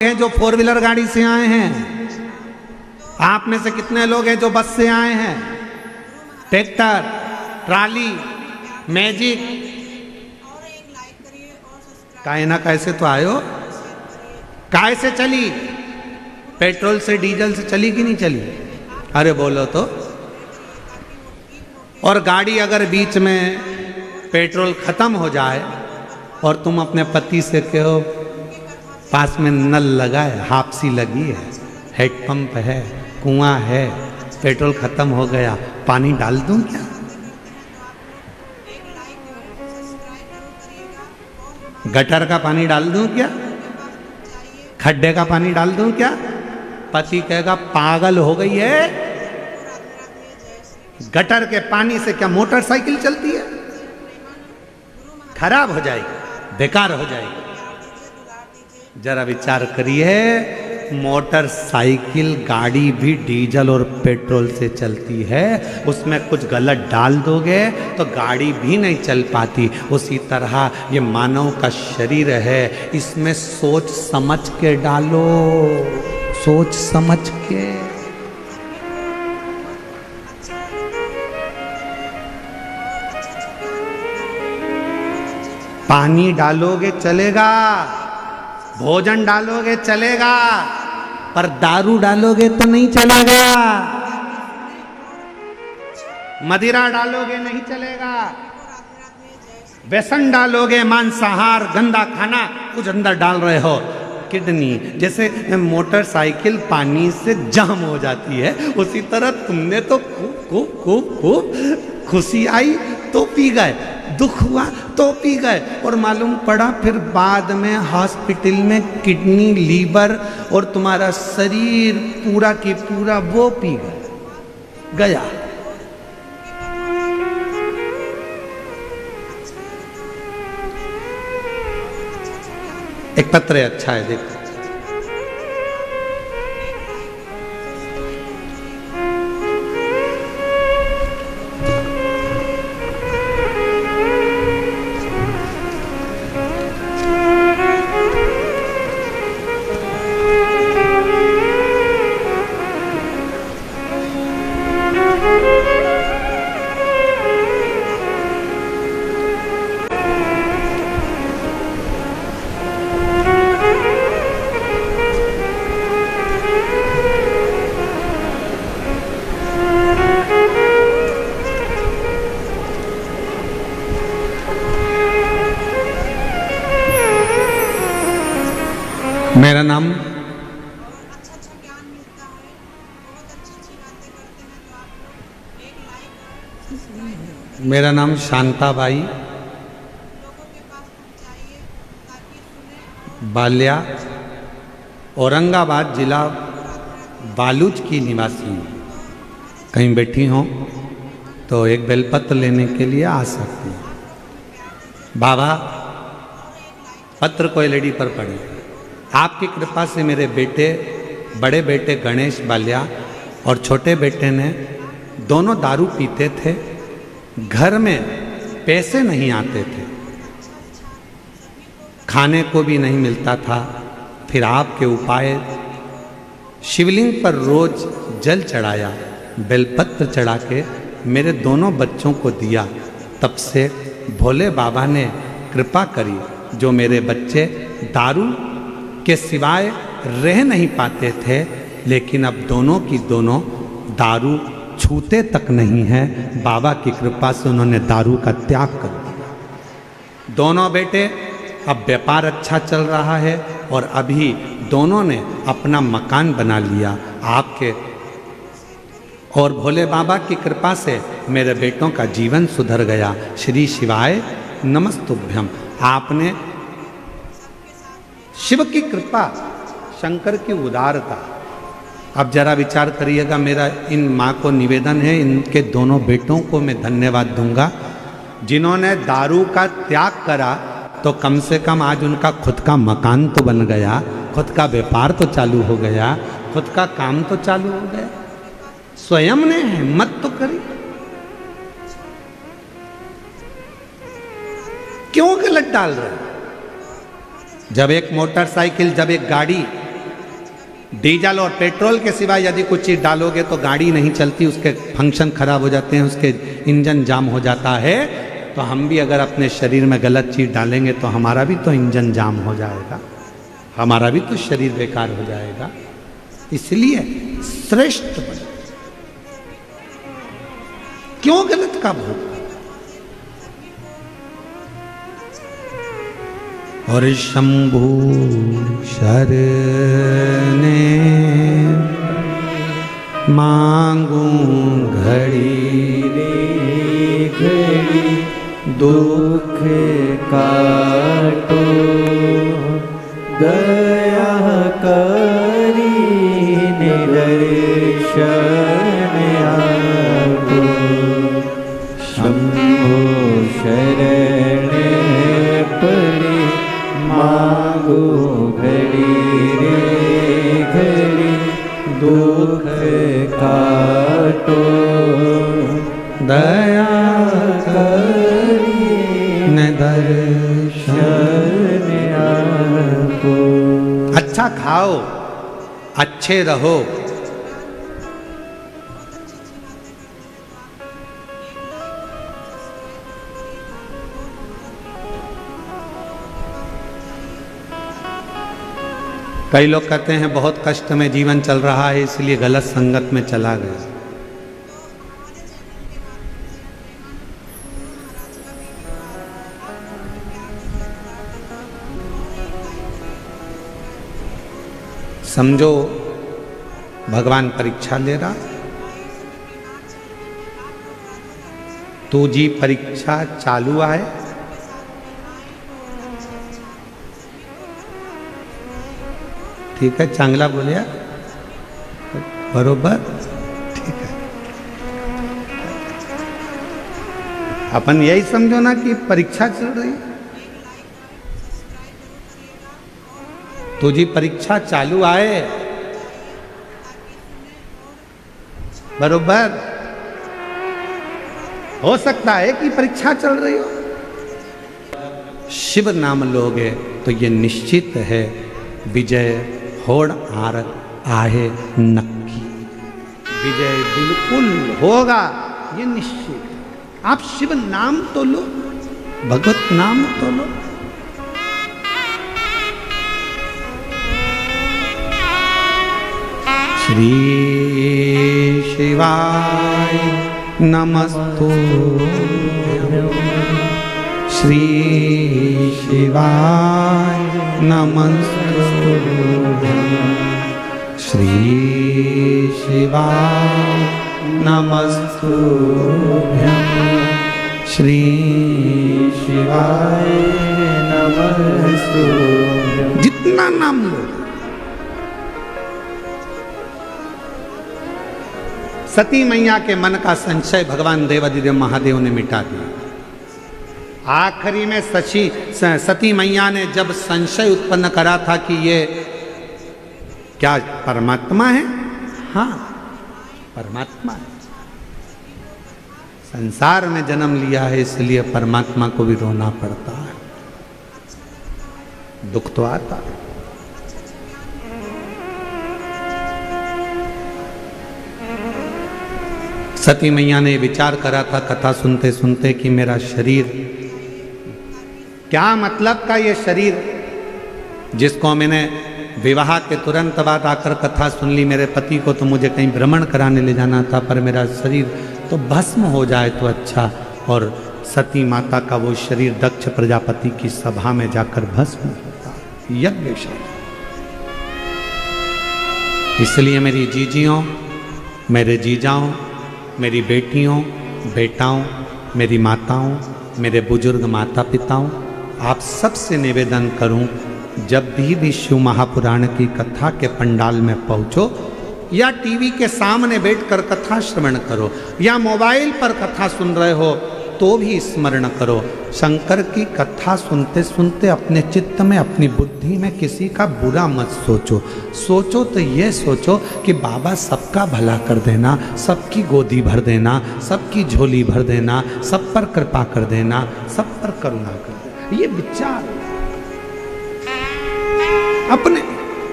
हैं जो four wheeler गाड़ी से आए हैं? आप में से कितने लोग हैं जो बस से आए हैं? ट्रैक्टर, ट्राली, मैजिक, काहे ना कैसे तो आयो। काय से चली? पेट्रोल से, डीजल से चली कि नहीं चली? अरे बोलो तो। और गाड़ी अगर बीच में पेट्रोल खत्म हो जाए और तुम अपने पति से कहो पास में नल लगा है, हापसी लगी है, हेडपंप है, कुआं है, पेट्रोल खत्म हो गया, पानी डाल दूं क्या? गटर का पानी डाल दूं क्या? खड्डे का पानी डाल दूं क्या? पति कहेगा पागल हो गई है, गटर के पानी से क्या मोटरसाइकिल चलती है? खराब हो जाएगी, बेकार हो जाएगी। जरा विचार करिए, मोटरसाइकिल गाड़ी भी डीजल और पेट्रोल से चलती है, उसमें कुछ गलत डाल दोगे तो गाड़ी भी नहीं चल पाती। उसी तरह ये मानव का शरीर है, इसमें सोच समझ के डालो, सोच समझ के। पानी डालोगे चलेगा, भोजन डालोगे चलेगा, पर दारू डालोगे तो नहीं चलेगा, मदिरा डालोगे नहीं चलेगा, व्यसन डालोगे, मांसाहार, गंदा खाना कुछ अंदर डाल रहे हो, किडनी। जैसे मोटरसाइकिल पानी से जाम हो जाती है, उसी तरह तुमने तो खूब खूब खूब खूब खुशी आई तो पी गए, दुख हुआ तो पी गए, और मालूम पड़ा फिर बाद में हॉस्पिटल में किडनी, लीवर और तुम्हारा शरीर पूरा की पूरा वो पी गया। एक पत्र है, अच्छा है, देखो। मेरा नाम मेरा नाम शांताबाई बाल्या, औरंगाबाद जिला बालूच की निवासी हूँ। कहीं बैठी हो तो एक बेलपत्र लेने के लिए आ सकती हैं। बाबा पत्र को एलईडी पर पढ़े। आपकी कृपा से मेरे बेटे, बड़े बेटे गणेश बाल्या और छोटे बेटे ने दोनों दारू पीते थे, घर में पैसे नहीं आते थे, खाने को भी नहीं मिलता था। फिर आपके उपाय, शिवलिंग पर रोज जल चढ़ाया, बेलपत्र चढ़ा के मेरे दोनों बच्चों को दिया। तब से भोले बाबा ने कृपा करी, जो मेरे बच्चे दारू के सिवाय रह नहीं पाते थे, लेकिन अब दोनों की दोनों दारू छूते तक नहीं है। बाबा की कृपा से उन्होंने दारू का त्याग कर दिया। दोनों बेटे, अब व्यापार अच्छा चल रहा है और अभी दोनों ने अपना मकान बना लिया। आपके और भोले बाबा की कृपा से मेरे बेटों का जीवन सुधर गया। श्री शिवाय नमस्तुभ्यम। आपने शिव की कृपा, शंकर की उदारता। अब जरा विचार करिएगा, मेरा इन माँ को निवेदन है, इनके दोनों बेटों को मैं धन्यवाद दूंगा जिन्होंने दारू का त्याग करा, तो कम से कम आज उनका खुद का मकान तो बन गया, खुद का व्यापार तो चालू हो गया, खुद का काम तो चालू हो गया। स्वयं ने हिम्मत तो करी। क्यों गलत डाल रहे? जब एक मोटरसाइकिल, जब एक गाड़ी डीजल और पेट्रोल के सिवा यदि कुछ चीज़ डालोगे तो गाड़ी नहीं चलती, उसके फंक्शन खराब हो जाते हैं, उसके इंजन जाम हो जाता है। तो हम भी अगर अपने शरीर में गलत चीज़ डालेंगे तो हमारा भी तो इंजन जाम हो जाएगा, हमारा भी तो शरीर बेकार हो जाएगा। इसलिए श्रेष्ठ बनो। क्यों गलत का भोग? और शंभु शरणे मांगू घड़ी रे घड़ी, दुख काटो दया करी निदर्शन आपो। शंभो शरण पड़े मांगो घड़ी रे घड़ी, दुख काटो दया करी दर्शन आपो। अच्छा खाओ, अच्छे रहो। कई लोग कहते हैं बहुत कष्ट में जीवन चल रहा है इसलिए गलत संगत में चला गया। समझो भगवान परीक्षा ले रहा, तो जी परीक्षा चालू है, ठीक है, चांगला बोलिया बरोबर, ठीक है। अपन यही समझो ना कि परीक्षा चल रही, तो जी परीक्षा चालू आए, बरोबर। हो सकता है कि परीक्षा चल रही हो, शिव नाम लोगे तो ये निश्चित है विजय होड़ आर आहे नक्की, विजय बिल्कुल होगा, ये निश्चित। आप शिव नाम तो लो, भगवत नाम तो लो। श्री शिवाय नमस्तुभ्यं, श्री शिवाय नमस्तुभ्यं, श्री शिवाय नमस्तुभ्यं, श्री शिवाय नमस्तुभ्यं। जितना नाम लो। सती मैया के मन का संशय भगवान देवादिदेव महादेव ने मिटा दिया। आखिरी में सती मैया ने जब संशय उत्पन्न करा था कि ये क्या परमात्मा है, हाँ परमात्मा है, संसार में जन्म लिया है इसलिए परमात्मा को भी रोना पड़ता है, दुख तो आता है। सती मैया ने विचार करा था कथा सुनते सुनते कि मेरा शरीर, क्या मतलब का ये शरीर जिसको मैंने विवाह के तुरंत बाद आकर कथा सुन ली, मेरे पति को तो मुझे कहीं भ्रमण कराने ले जाना था, पर मेरा शरीर तो भस्म हो जाए तो अच्छा। और सती माता का वो शरीर दक्ष प्रजापति की सभा में जाकर भस्म होता, यज्ञशाला। इसलिए मेरी जीजियों, मेरे जीजाओं, मेरी बेटियों, बेटाओं, मेरी माताओं, मेरे बुजुर्ग माता पिताओं, आप सबसे निवेदन करूं, जब भी शिव महापुराण की कथा के पंडाल में पहुंचो, या टीवी के सामने बैठकर कथा श्रवण करो, या मोबाइल पर कथा सुन रहे हो तो भी स्मरण करो, शंकर की कथा सुनते सुनते अपने चित्त में, अपनी बुद्धि में किसी का बुरा मत सोचो। सोचो तो ये सोचो कि बाबा सबका भला कर देना, सबकी गोदी भर देना, सबकी झोली भर देना, सब पर कृपा कर देना, सब पर करुणा कर देना। ये विचार अपने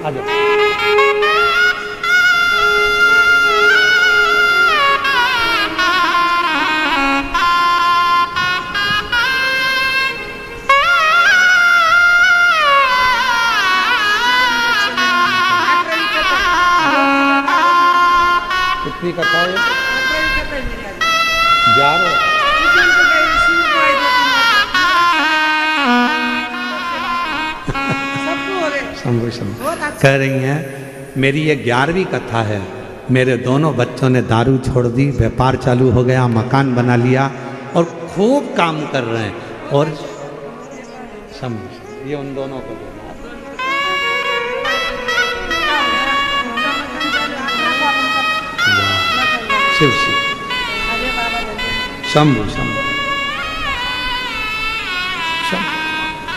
आ जाओ। कितनी कथा है? 11। शंभू शंभू कह रही हैं मेरी ये 11वीं कथा है। मेरे दोनों बच्चों ने दारू छोड़ दी, व्यापार चालू हो गया, मकान बना लिया और खूब काम कर रहे हैं। और शंभू ये उन दोनों को देना। शिव शिव शंभू शंभू।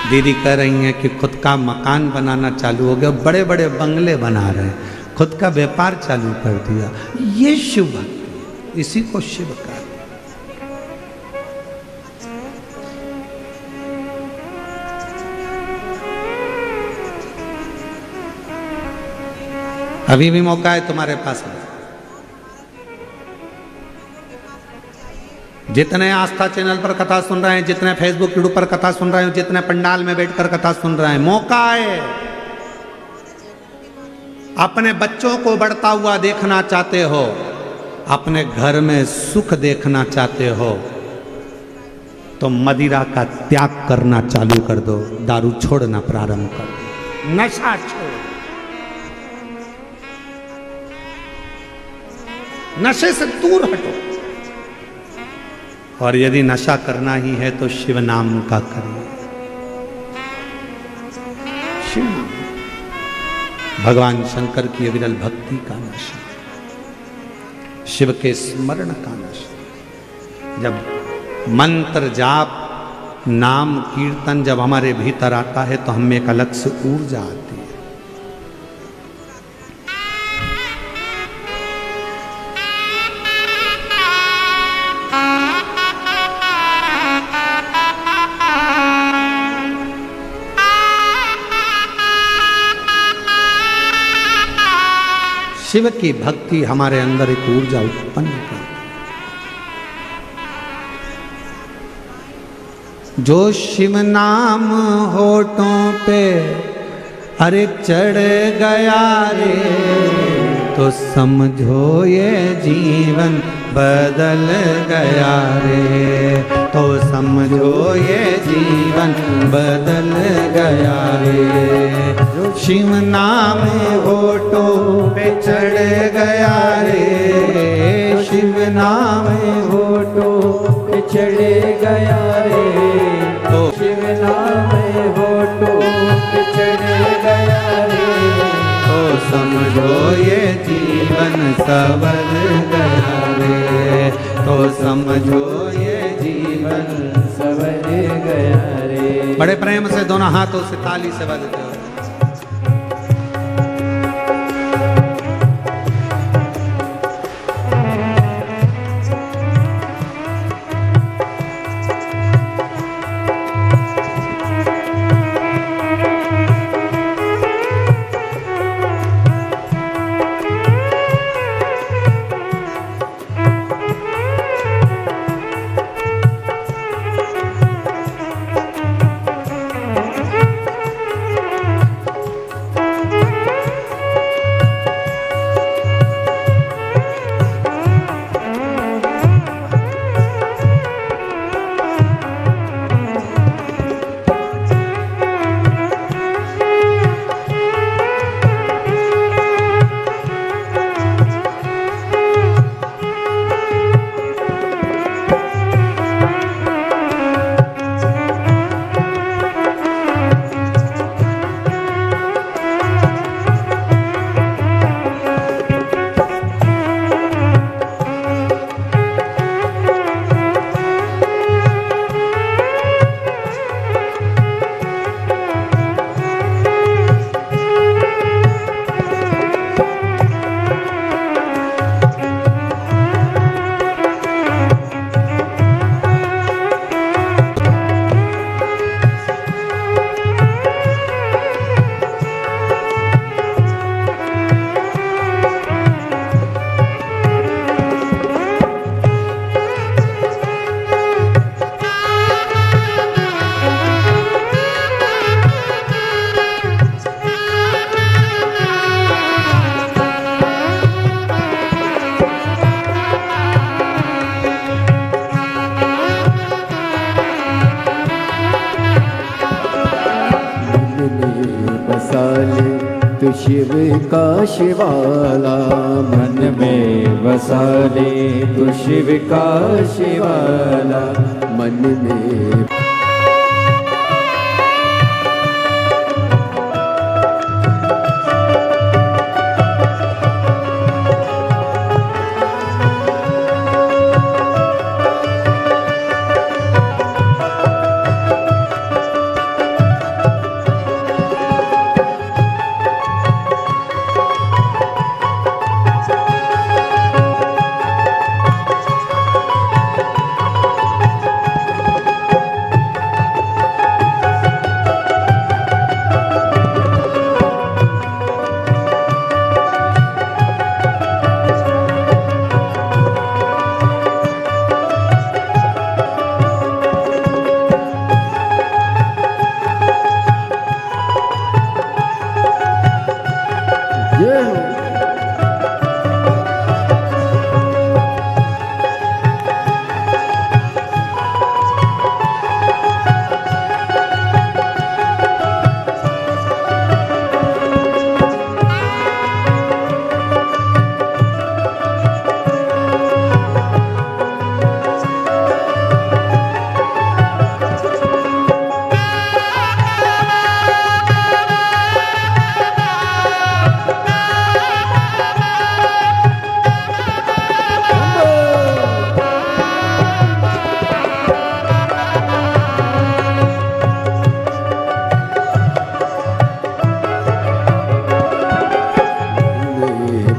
दीदी कह रही हैं कि खुद का मकान बनाना चालू हो गया, बड़े बड़े बंगले बना रहे हैं, खुद का व्यापार चालू कर दिया। ये शिव भक्ति, इसी को शिव कहते हैं। अभी भी मौका है तुम्हारे पास। जितने आस्था चैनल पर कथा सुन रहे हैं, जितने फेसबुक यूट्यूब पर कथा सुन रहे हैं, जितने पंडाल में बैठकर कथा सुन रहे हैं, मौका है। अपने बच्चों को बढ़ता हुआ देखना चाहते हो, अपने घर में सुख देखना चाहते हो, तो मदिरा का त्याग करना चालू कर दो, दारू छोड़ना प्रारंभ कर दो, नशा छोड़, नशे से दूर हटो। और यदि नशा करना ही है तो शिव नाम का करिए। शिव भगवान शंकर की अविरल भक्ति का नशा, शिव के स्मरण का नशा। जब मंत्र जाप नाम कीर्तन जब हमारे भीतर आता है तो हमें एक अलग से ऊर्जा आती है। शिव की भक्ति हमारे अंदर एक ऊर्जा उत्पन्न करती। जो शिव नाम होठों पे अरे चढ़ गया रे, तो समझो ये जीवन बदल गया रे, तो समझो ये जीवन बदल गया रे। शिव नाम होठों पे चढ़ गया रे, शिव नाम होठों पे चढ़ गया रे, तो शिव नाम होठों पे चढ़ गया रे, तो समझो ये जीवन संवर गया रे, तो समझो ये जीवन संवर गया रे। बड़े प्रेम से दोनों हाथों से ताली से बजते हो। तू शिव का शिवाला, मन में बसा ले तू शिव का शिवाला, मन में।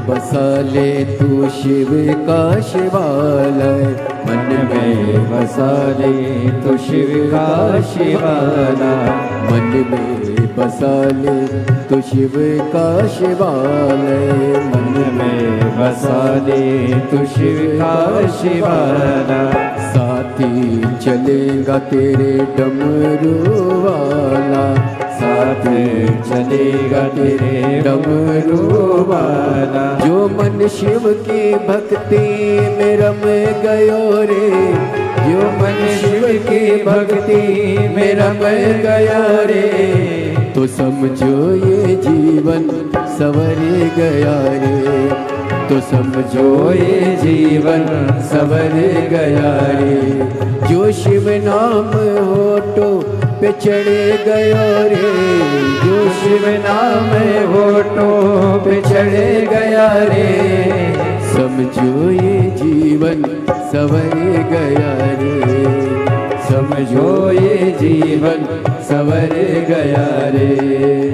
बसा ले तू शिव का शिवालय, मन में बसा ले तू शिव का शिवाला, मन में बसा ले तू शिव का शिवालय, मन में बसा ले तू शिव का शिवाला। साथी चलेगा तेरे डमरू वाला, साथ चलेगा तेरे डमरू वाला, जो मन शिव की भक्ति में रम गयो रे, जो मन शिव की भक्ति में रम गया रे, तो समझो ये जीवन संवर गया रे, तो समझो ये जीवन संवर गया रे, जो शिव नाम होठों पे चढ़ गयो रे, जो शिव नाम होठों पे चढ़ गया रे, समझो ये जीवन संवर गया रे, समझो ये जीवन संवर गया रे।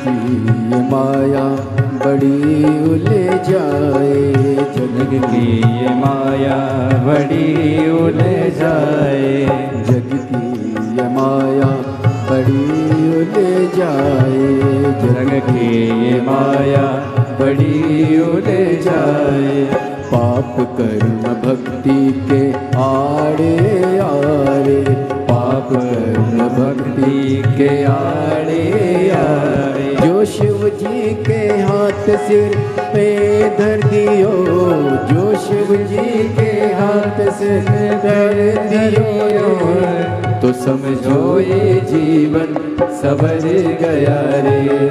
की माया बड़ी उलझाए, जग की ये माया बड़ी उलझाए, जग की ये माया बड़ी उलझाए, जग की ये माया बड़ी उलझाए। पाप कर्म भक्ति के आड़े आड़े, पाप कर्म भक्ति के आड़े आड़े। जो शिव जी के हाथ सिर पे धर दियो, जो शिव जी के हाथ सिर धर दियो, तो समझो ये जीवन सवर गया रे,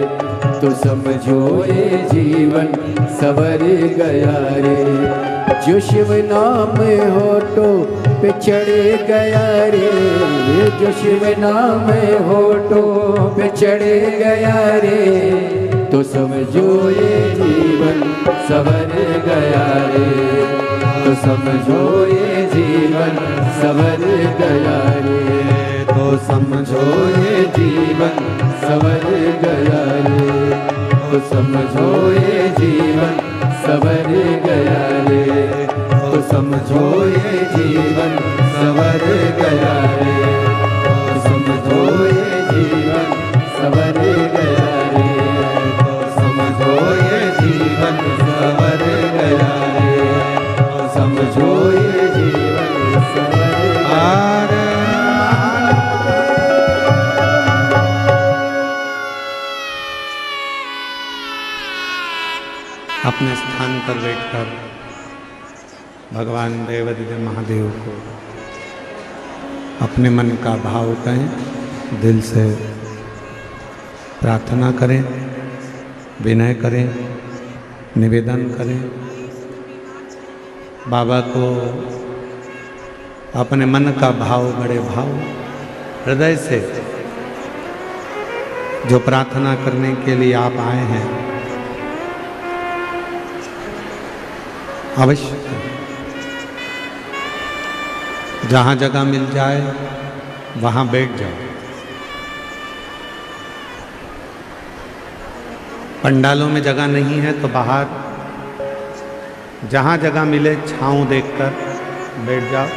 तो समझो ये जीवन सवर गया रे। जो शिव नाम होठो पे चढ़ गया रे, जो शिव नाम होठो पे चढ़ गया रे, तो समझो ये जीवन सवर गया रे, तो समझो ये जीवन सवर गया रे, तो समझो ये जीवन सवर गया रे, तो समझो ये जीवन सवर गया रे, तो समझो ये जीवन सवर गया रे, तो समझो ये जीवन सवर गया रे, तो समझो ये जीवन सवर गया रे, तो समझो ये जीवन सवर गया रे। अपने स्थान पर बैठकर भगवान देवाधिदेव महादेव को अपने मन का भाव कहें, दिल से प्रार्थना करें, विनय करें, निवेदन करें। बाबा को अपने मन का भाव, बड़े भाव हृदय से जो प्रार्थना करने के लिए आप आए हैं, अवश्य जहाँ जगह मिल जाए वहाँ बैठ जाओ। पंडालों में जगह नहीं है तो बाहर जहाँ जगह मिले छांव देखकर बैठ जाओ।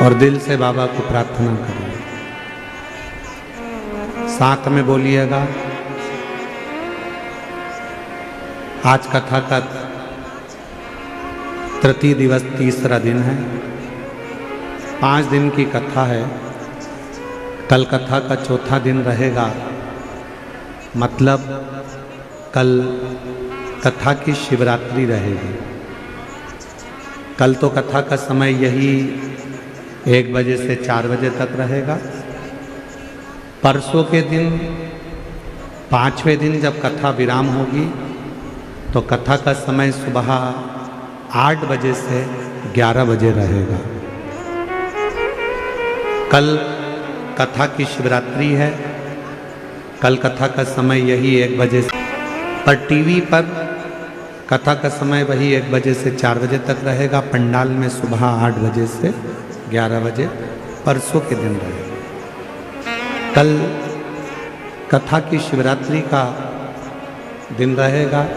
और दिल से बाबा को प्रार्थना करिए, साथ में बोलिएगा। आज कथा का तृतीय दिवस, तीसरा दिन है। 5 दिन की कथा है। कल कथा का चौथा दिन रहेगा, मतलब कल कथा की शिवरात्रि रहेगी। कल तो कथा का समय यही 1 बजे से 4 बजे तक रहेगा। परसों के दिन 5वें दिन जब कथा विराम होगी तो कथा का समय सुबह 8 बजे से 11 बजे रहेगा। कल कथा की शिवरात्रि है। कल कथा का समय यही 1 बजे से, पर टीवी पर कथा का समय वही 1 बजे से 4 बजे तक रहेगा। पंडाल में सुबह 8 बजे से 11 बजे परसों के दिन रहेगा। कल कथा की शिवरात्रि का दिन रहेगा।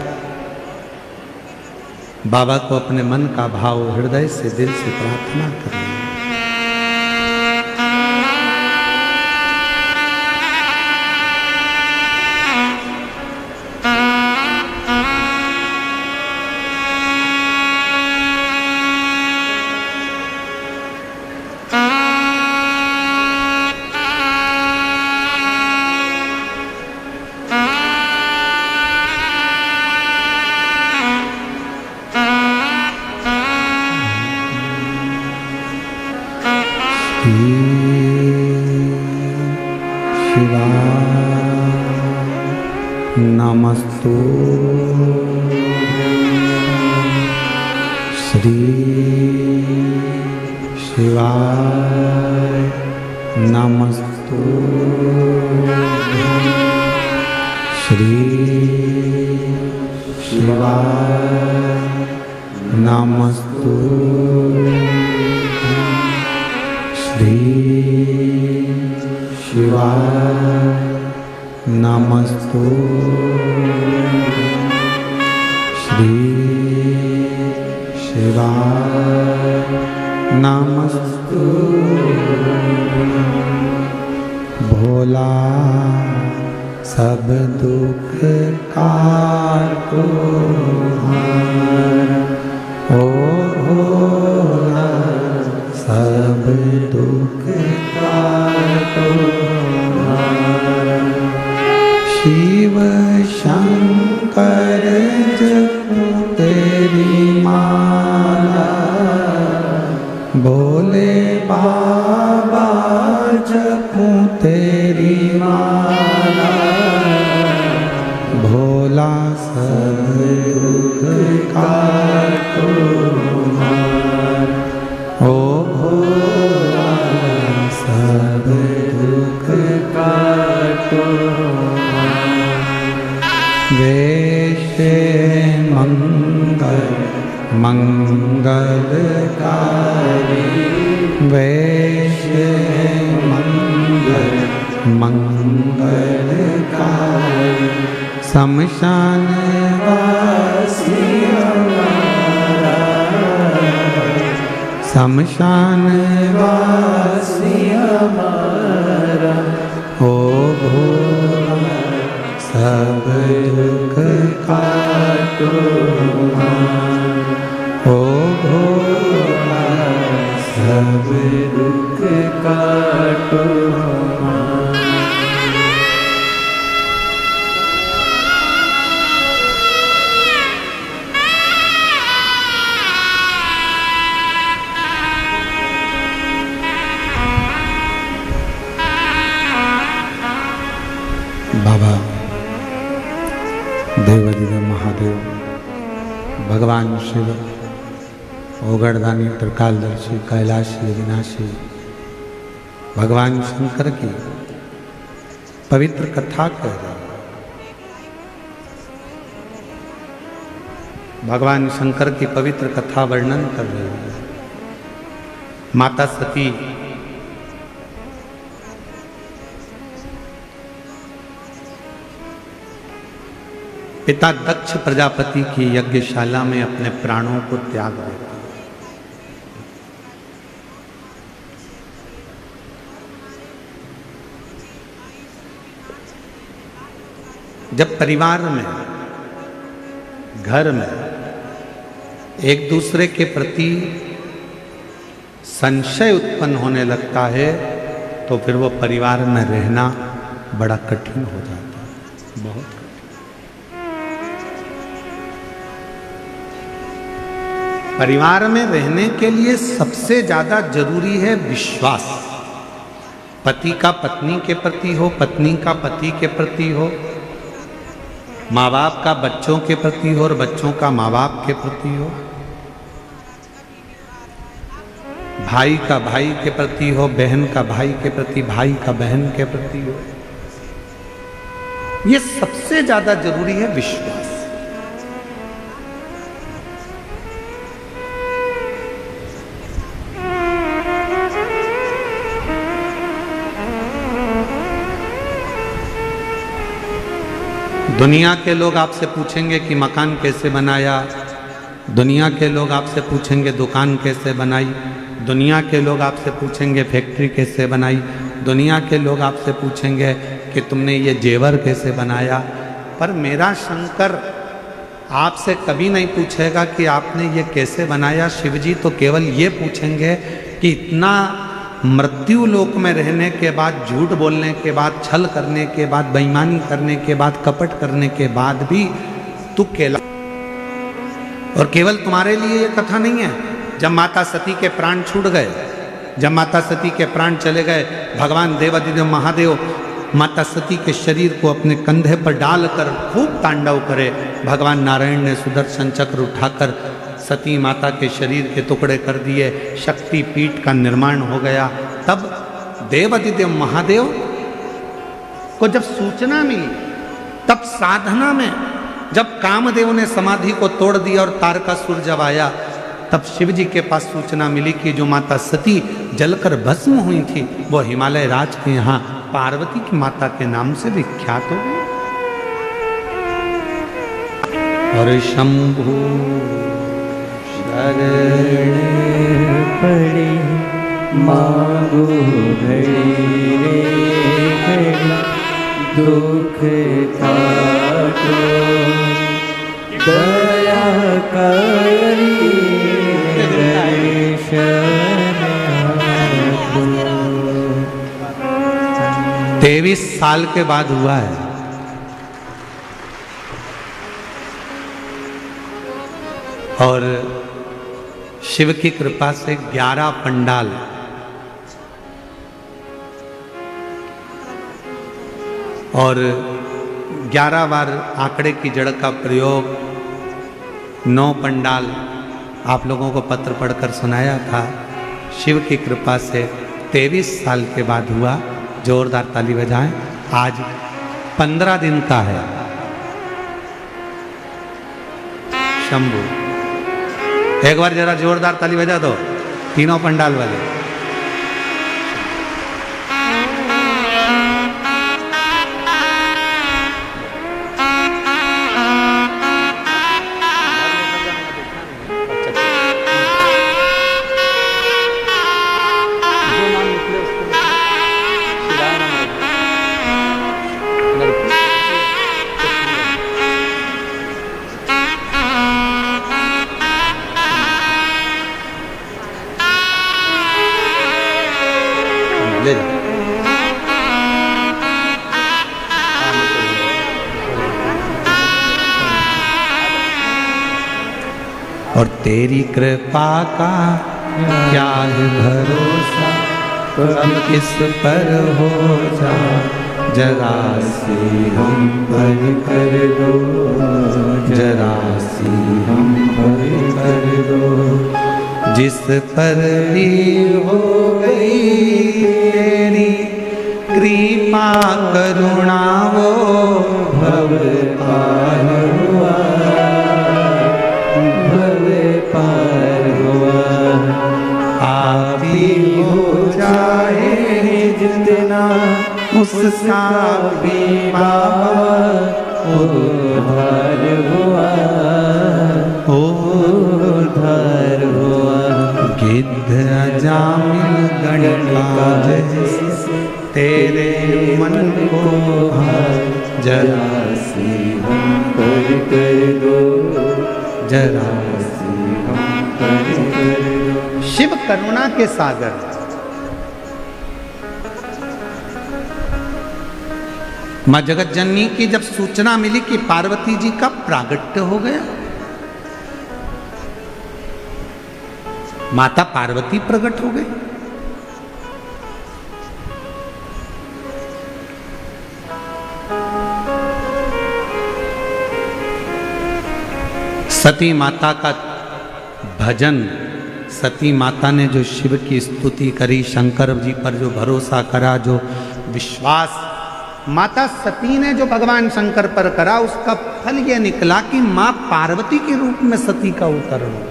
बाबा को अपने मन का भाव हृदय से, दिल से प्रार्थना करें। नमस्तु श्री शिवाय, नमस्तु श्री शिवाय, नमस्तु श्री शिवाय, नमस्तु श्री शिवाय, नमस्तु भोला सब दुख काटो ओ भोला सब दुख काटो शिव शंकर जपो तेरी माला भोले बाबा जपूं तेरी माला भोला सब दुख काटो ओ भोला सब दुख काटो वेश मंगल मंगलकारी वेश मंगल मंगलकारी शमशान वासी हमारा शमशान वासी हमारा ओ भोला सब दुख काटो ओ भोला सब दुख काटो बाबा देवाधिदेव महादेव भगवान शिव ओगड़दानी त्रिकालदर्शी कैलाशी अविनाशी भगवान शंकर की पवित्र कथा कह रहे भगवान शंकर की पवित्र कथा वर्णन कर रहे हैं। माता सती पिता दक्ष प्रजापति की यज्ञशाला में अपने प्राणों को त्याग देते हैं। जब परिवार में घर में एक दूसरे के प्रति संशय उत्पन्न होने लगता है तो फिर वो परिवार में रहना बड़ा कठिन हो जाता है, बहुत कठिन। परिवार में रहने के लिए सबसे ज्यादा जरूरी है विश्वास। पति का पत्नी के प्रति हो, पत्नी का पति के प्रति हो, माँ बाप का बच्चों के प्रति हो और बच्चों का माँ बाप के प्रति हो, भाई का भाई के प्रति हो, बहन का भाई के प्रति, भाई का बहन के प्रति हो। ये सबसे ज्यादा जरूरी है विश्वास। दुनिया के लोग आपसे पूछेंगे कि मकान कैसे बनाया, दुनिया के लोग आपसे पूछेंगे दुकान कैसे बनाई, दुनिया के लोग आपसे पूछेंगे फैक्ट्री कैसे बनाई, दुनिया के लोग आपसे पूछेंगे कि तुमने ये जेवर कैसे बनाया। पर मेरा शंकर आपसे कभी नहीं पूछेगा कि आपने ये कैसे बनाया। शिवजी तो केवल ये पूछेंगे कि इतना मृत्यु लोक में रहने के बाद, झूठ बोलने के बाद, छल करने के बाद, बेईमानी करने के बाद, कपट करने के बाद भी तू केला। और केवल तुम्हारे लिए ये कथा नहीं है। जब माता सती के प्राण छूट गए, जब माता सती के प्राण चले गए, भगवान देवाधिदेव महादेव माता सती के शरीर को अपने कंधे पर डालकर खूब तांडव करे। भगवान नारायण ने सुदर्शन चक्र उठाकर सती माता के शरीर के टुकड़े कर दिए, शक्ति पीठ का निर्माण हो गया। तब देवाधिदेव महादेव को जब सूचना मिली, तब साधना में जब कामदेव ने समाधि को तोड़ दिया और तारकासुर जब आया, तब शिव जी के पास सूचना मिली कि जो माता सती जलकर भस्म हुई थी वो हिमालय राज के यहाँ पार्वती की माता के नाम से विख्यात हो गई। और शंभु शरण पड़ी मांगो घड़ी रे घड़ी दुख काटो दया करी दर्शन आपको। 23 साल के बाद हुआ है। और शिव की कृपा से 11 पंडाल और 11 बार आंकड़े की जड़ का प्रयोग, 9 पंडाल आप लोगों को पत्र पढ़कर सुनाया था। शिव की कृपा से 23 साल के बाद हुआ। जोरदार ताली बजाएं। आज 15 दिन का है। शंभू एक बार जरा जोरदार ताली बजा दो, तीनों पंडाल वाले। ले जा। और तेरी कृपा का क्या है भरोसा, अब किस पर हो जा, जरा सी हम पर कर दो, जरा सी हम पर कर दो। जिस पर भी हो गई तेरी कृपा करुणा, वो भव पार हुआ, भव पार हुआ। आप ही हो चाहे जितना उसका भी बाबा उद्धार हुआ, उद्धार हुआ। गिद्ध अजामिल गणका जैसे तेरे मन को भाए, जरा सी हम पर कर दो, जरा सी हम पर कर दो। शिव करुणा के सागर। मां जगत जननी की जब सूचना मिली कि पार्वती जी का प्रागट्य हो गया, माता पार्वती प्रकट हो गई। सती माता का भजन, सती माता ने जो शिव की स्तुति करी, शंकर जी पर जो भरोसा करा, जो विश्वास माता सती ने जो भगवान शंकर पर करा, उसका फल यह निकला कि मां पार्वती के रूप में सती का अवतरण हो।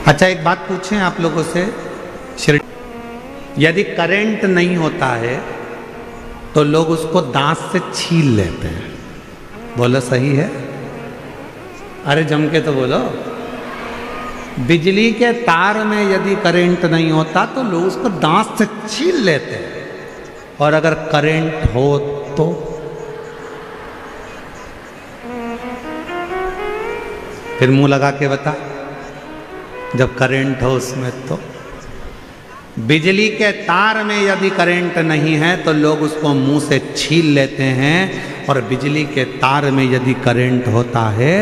अच्छा एक बात पूछें आप लोगों से, यदि करंट नहीं होता है तो लोग उसको दांत से छील लेते हैं, बोलो सही है? अरे जम के तो बोलो। बिजली के तार में यदि करंट नहीं होता तो लोग उसको दांत से छील लेते हैं, और अगर करंट हो तो फिर मुंह लगा के बता। जब करंट हो उसमें तो, बिजली के तार में यदि करंट नहीं है तो लोग उसको मुंह से छील लेते हैं, और बिजली के तार में यदि करंट होता है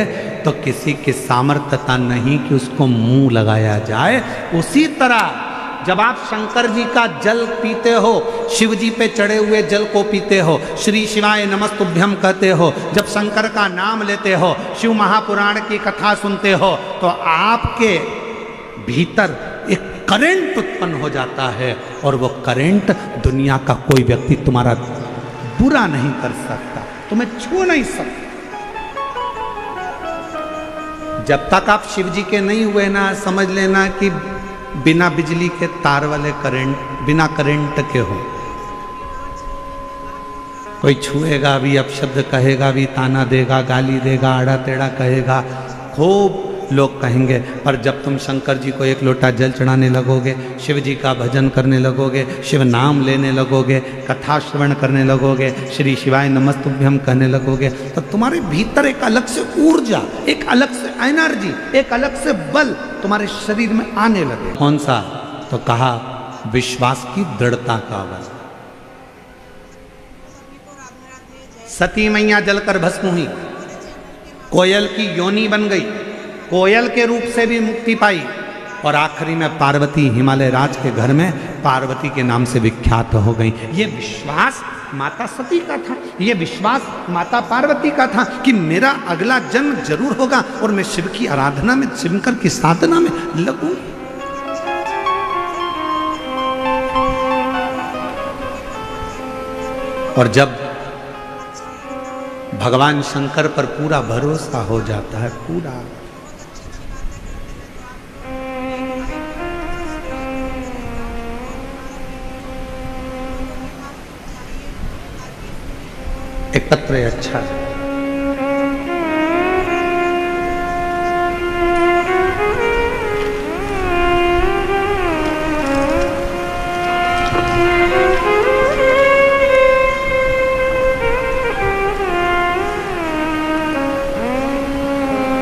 तो किसी की सामर्थ्यता नहीं कि उसको मुंह लगाया जाए। उसी तरह जब आप शंकर जी का जल पीते हो, शिव जी पे चढ़े हुए जल को पीते हो, श्री शिवाय नमस्तुभ्यम कहते हो, जब शंकर का नाम लेते हो, शिव महापुराण की कथा सुनते हो, तो आपके भीतर एक करंट उत्पन्न हो जाता है, और वो करंट दुनिया का कोई व्यक्ति तुम्हारा बुरा नहीं कर सकता, तुम्हें छू नहीं सकता। जब तक आप शिव जी के नहीं हुए ना, समझ लेना कि बिना बिजली के तार वाले करंट, बिना करंट के हो। कोई छुएगा भी, अपशब्द कहेगा भी, ताना देगा, गाली देगा, आड़ा टेढ़ा कहेगा, खूब लोग कहेंगे। पर जब तुम शंकर जी को एक लोटा जल चढ़ाने लगोगे, शिव जी का भजन करने लगोगे, शिव नाम लेने लगोगे, कथा श्रवण करने लगोगे, श्री शिवाय नमस्तुभ्यम कहने लगोगे, तो तुम्हारे भीतर एक अलग से ऊर्जा, एक अलग से एनर्जी, एक अलग से बल तुम्हारे शरीर में आने लगे। कौन सा? तो कहा विश्वास की दृढ़ता का बल। सती मैया जलकर भस्म हुई, कोयल की योनि बन गई, कोयल के रूप से भी मुक्ति पाई, और आखिरी में पार्वती हिमालय राज के घर में पार्वती के नाम से विख्यात हो गई। ये विश्वास माता सती का था, ये विश्वास माता पार्वती का था कि मेरा अगला जन्म जरूर होगा और मैं शिव की आराधना में, शंकर की साधना में लगूं। और जब भगवान शंकर पर पूरा भरोसा हो जाता है, पूरा, एक पत्र है अच्छा है।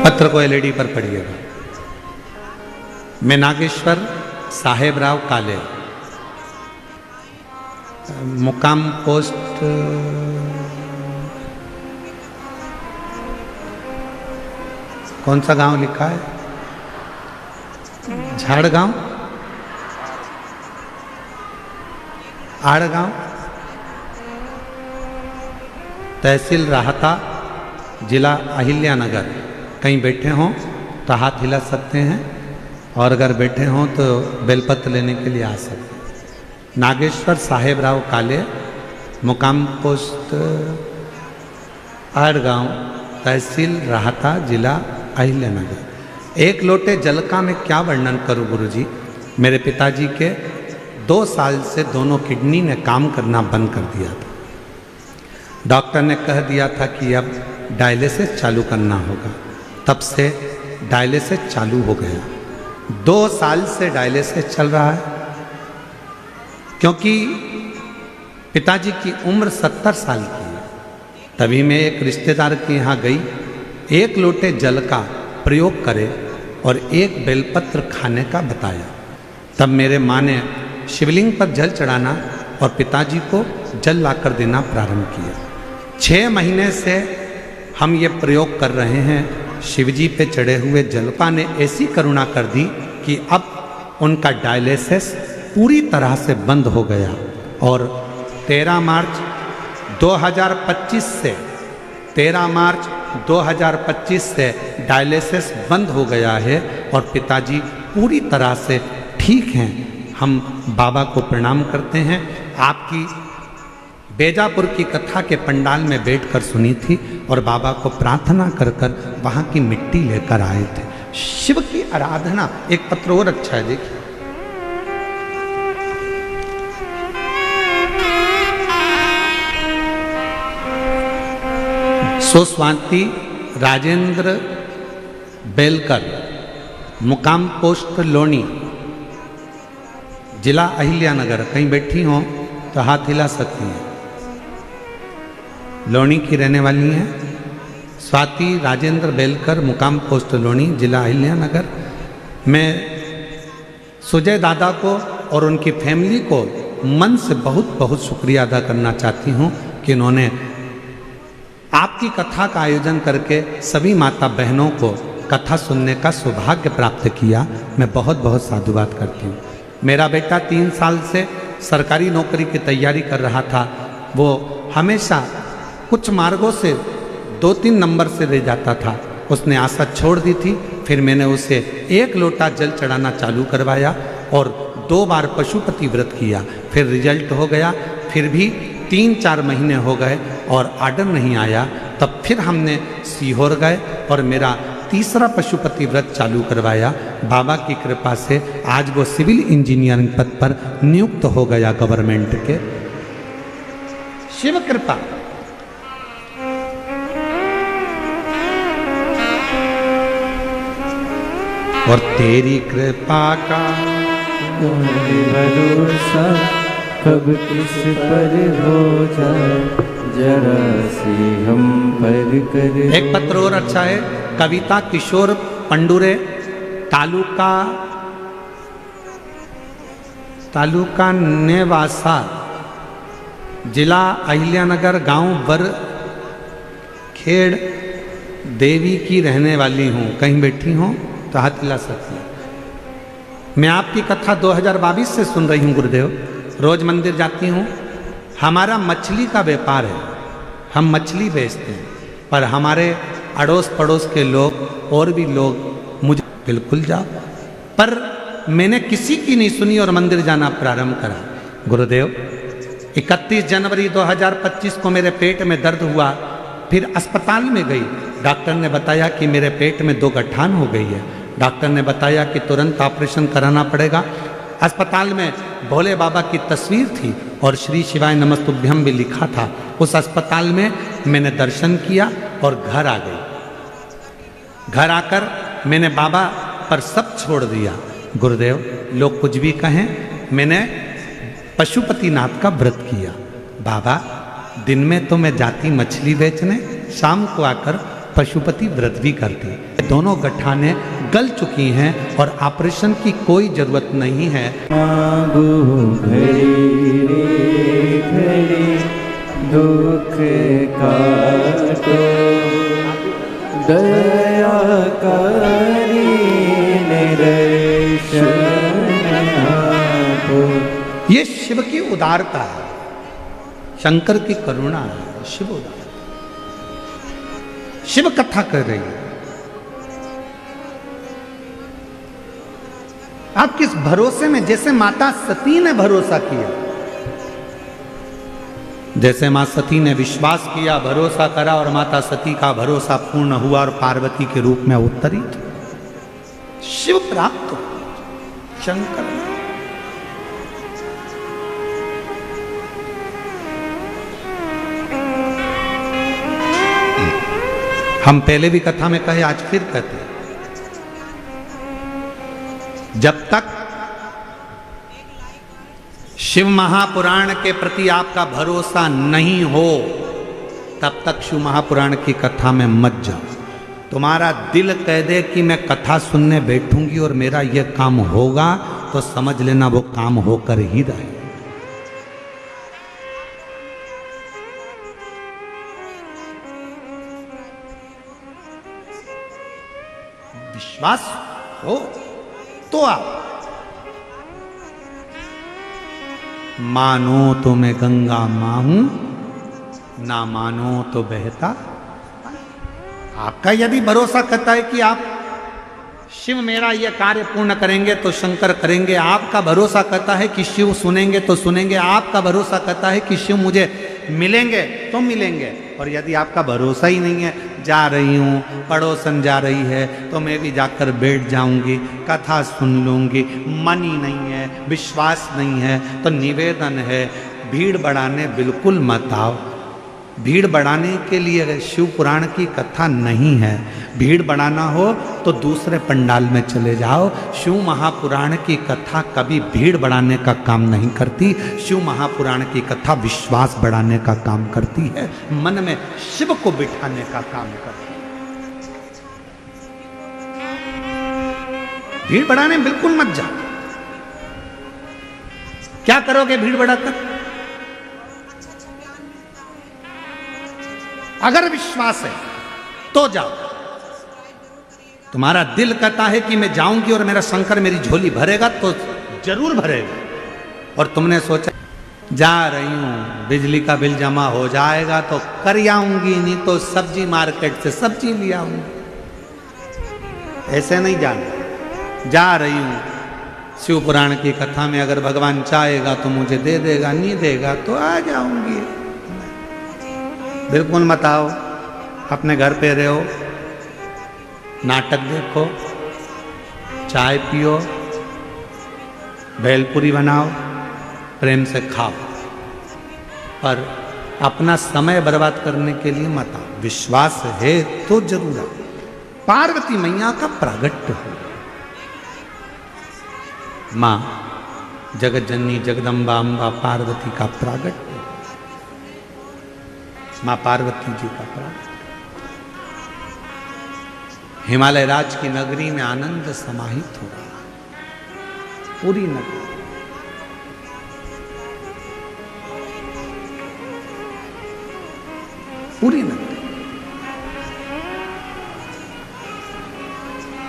पत्र को एलईडी पर पढ़िएगा। मैं नागेश्वर साहेब राव काले, मुकाम पोस्ट कौन सा गांव लिखा है? झाड़गांव, आड़गांव, तहसील राहता, जिला अहिल्यानगर। कहीं बैठे हों तो हाथ हिला सकते हैं, और अगर बैठे हों तो बेलपत्र लेने के लिए आ सकते हैं। नागेश्वर साहेब राव काले, मुकाम पोस्ट आड़गांव, तहसील राहता, जिला अहिल्यानगर। एक लोटे जल का मैं क्या वर्णन करूं गुरुजी। मेरे पिताजी के 2 साल से दोनों किडनी ने काम करना बंद कर दिया था। डॉक्टर ने कह दिया था कि अब डायलिसिस चालू करना होगा। तब से डायलिसिस चालू हो गया। 2 साल से डायलिसिस चल रहा है, क्योंकि पिताजी की उम्र 70 साल की है। तभी मैं एक रिश्तेदार के यहाँ गई, 1 लोटे जल का प्रयोग करे और 1 बेलपत्र खाने का बताया। तब मेरे माँ ने शिवलिंग पर जल चढ़ाना और पिताजी को जल लाकर देना प्रारंभ किया। 6 महीने से हम ये प्रयोग कर रहे हैं। शिवजी पे चढ़े हुए जलपा ने ऐसी करुणा कर दी कि अब उनका डायलिसिस पूरी तरह से बंद हो गया। और 13 मार्च 2025 से डायलिसिस बंद हो गया है और पिताजी पूरी तरह से ठीक हैं। हम बाबा को प्रणाम करते हैं। आपकी बेजापुर की कथा के पंडाल में बैठकर सुनी थी और बाबा को प्रार्थना कर कर वहाँ की मिट्टी लेकर आए थे। शिव की आराधना। एक पत्र और अच्छा है, देखिए। सोस्वाति राजेंद्र बेलकर, मुकाम पोस्ट लोनी, जिला अहिल्यानगर। कहीं बैठी हो तो हाथ हिला सकती हैं। लोनी की रहने वाली हैं स्वाति राजेंद्र बेलकर, मुकाम पोस्ट लोनी, जिला अहिल्यानगर। मैं सुजय दादा को और उनकी फैमिली को मन से बहुत बहुत शुक्रिया अदा करना चाहती हूँ कि उन्होंने आपकी कथा का आयोजन करके सभी माता बहनों को कथा सुनने का सौभाग्य प्राप्त किया। मैं बहुत बहुत साधुवाद करती हूँ। मेरा बेटा 3 साल से सरकारी नौकरी की तैयारी कर रहा था। वो हमेशा कुछ मार्गों से 2-3 नंबर से रह जाता था। उसने आशा छोड़ दी थी। फिर मैंने उसे 1 लोटा जल चढ़ाना चालू करवाया और 2 बार पशुपति व्रत किया। फिर रिजल्ट हो गया। फिर भी 3-4 महीने हो गए और आर्डर नहीं आया। तब फिर हमने सीहोर गए और मेरा 3रा पशुपति व्रत चालू करवाया। बाबा की कृपा से आज वो सिविल इंजीनियरिंग पद पर नियुक्त हो गया गवर्नमेंट के। शिव कृपा। और तेरी कृपा का भरोसा कब किस पर हो जाए, जरा सी हम पर कर। एक पत्र और अच्छा है, कविता किशोर पंडुरे, तालुका नेवासा, जिला अहिल्यानगर, गांव बरखेड़, देवी की रहने वाली हूँ। कहीं बैठी हूँ तो हाथ हिला सकती है। मैं आपकी कथा 2022 से सुन रही हूँ गुरुदेव। रोज मंदिर जाती हूँ। हमारा मछली का व्यापार है, हम मछली बेचते हैं, पर हमारे अड़ोस पड़ोस के लोग और भी लोग मुझे बिल्कुल जाओ, पर मैंने किसी की नहीं सुनी और मंदिर जाना प्रारंभ करा। गुरुदेव 31 जनवरी 2025 को मेरे पेट में दर्द हुआ, फिर अस्पताल में गई। डॉक्टर ने बताया कि मेरे पेट में 2 गठान हो गई है। डॉक्टर ने बताया कि तुरंत ऑपरेशन कराना पड़ेगा। अस्पताल में भोले बाबा की तस्वीर थी और श्री शिवाय नमस्तुभ्यम भी लिखा था। उस अस्पताल में मैंने दर्शन किया और घर आ गई। घर आकर मैंने बाबा पर सब छोड़ दिया। गुरुदेव लोग कुछ भी कहें, मैंने पशुपतिनाथ का व्रत किया। बाबा दिन में तो मैं जाती मछली बेचने, शाम को आकर पशुपति व्रत भी करती। दोनों गठाने गल चुकी हैं और ऑपरेशन की कोई जरूरत नहीं है। मांगो घड़ी रे घड़ी, दुख काटो, दया करी निरशन आपो। ये शिव की उदारता है, शंकर की करुणा है। शिव उदार, शिव कथा कर रही है। आप किस भरोसे में, जैसे माता सती ने भरोसा किया, जैसे मां सती ने विश्वास किया, भरोसा करा और माता सती का भरोसा पूर्ण हुआ और पार्वती के रूप में अवतरित शिव प्राप्त हो। शंकर हम पहले भी कथा में कहे, आज फिर कहते हैं, जब तक शिव महापुराण के प्रति आपका भरोसा नहीं हो तब तक शिव महापुराण की कथा में मत जाओ। तुम्हारा दिल कह दे कि मैं कथा सुनने बैठूंगी और मेरा यह काम होगा, तो समझ लेना वो काम होकर ही रहे। विश्वास हो तो आप मानो तो मैं गंगा मां हूं, ना मानो तो बहता। आपका यदि भरोसा करता है कि आप शिव मेरा यह कार्य पूर्ण करेंगे तो शंकर करेंगे, आपका भरोसा करता है कि शिव सुनेंगे तो सुनेंगे, आपका भरोसा करता है कि शिव मुझे मिलेंगे तो मिलेंगे। और यदि आपका भरोसा ही नहीं है, जा रही हूँ, पड़ोसन जा रही है तो मैं भी जाकर बैठ जाऊंगी, कथा सुन लूंगी, मन ही नहीं है, विश्वास नहीं है, तो निवेदन है, भीड़ बढ़ाने बिल्कुल मत आओ। भीड़ बढ़ाने के लिए शिव पुराण की कथा नहीं है। भीड़ बढ़ाना हो तो दूसरे पंडाल में चले जाओ। शिव महापुराण की कथा कभी भीड़ बढ़ाने का काम नहीं करती। शिव महापुराण की कथा विश्वास बढ़ाने का काम करती है, मन में शिव को बिठाने का काम करती है। भीड़ बढ़ाने बिल्कुल मत जाओ। क्या करोगे भीड़ बढ़ाकर? अगर विश्वास है तो जाओ। तुम्हारा दिल कहता है कि मैं जाऊंगी और मेरा शंकर मेरी झोली भरेगा, तो जरूर भरेगा। और तुमने सोचा जा रही हूं, बिजली का बिल जमा हो जाएगा तो कर आऊंगी, नहीं तो सब्जी मार्केट से सब्जी ले आऊंगी। ऐसे नहीं जाना। जा रही हूं शिव पुराण की कथा में, अगर भगवान चाहेगा तो मुझे दे देगा, नहीं देगा तो आ जाऊंगी। बिल्कुल मत आओ। अपने घर पे रहो, नाटक देखो, चाय पियो, भेलपुरी बनाओ, प्रेम से खाओ, पर अपना समय बर्बाद करने के लिए मत आओ। विश्वास है तो जरूर आओ। पार्वती मैया का प्रागट्य हो, माँ जगत जननी जगदम्बा अम्बा पार्वती का प्रागट्य, माँ पार्वती जी का प्रागट्य। हिमालय राज की नगरी में आनंद समाहित हो रहा, पूरी नगरी। पूरी नगरी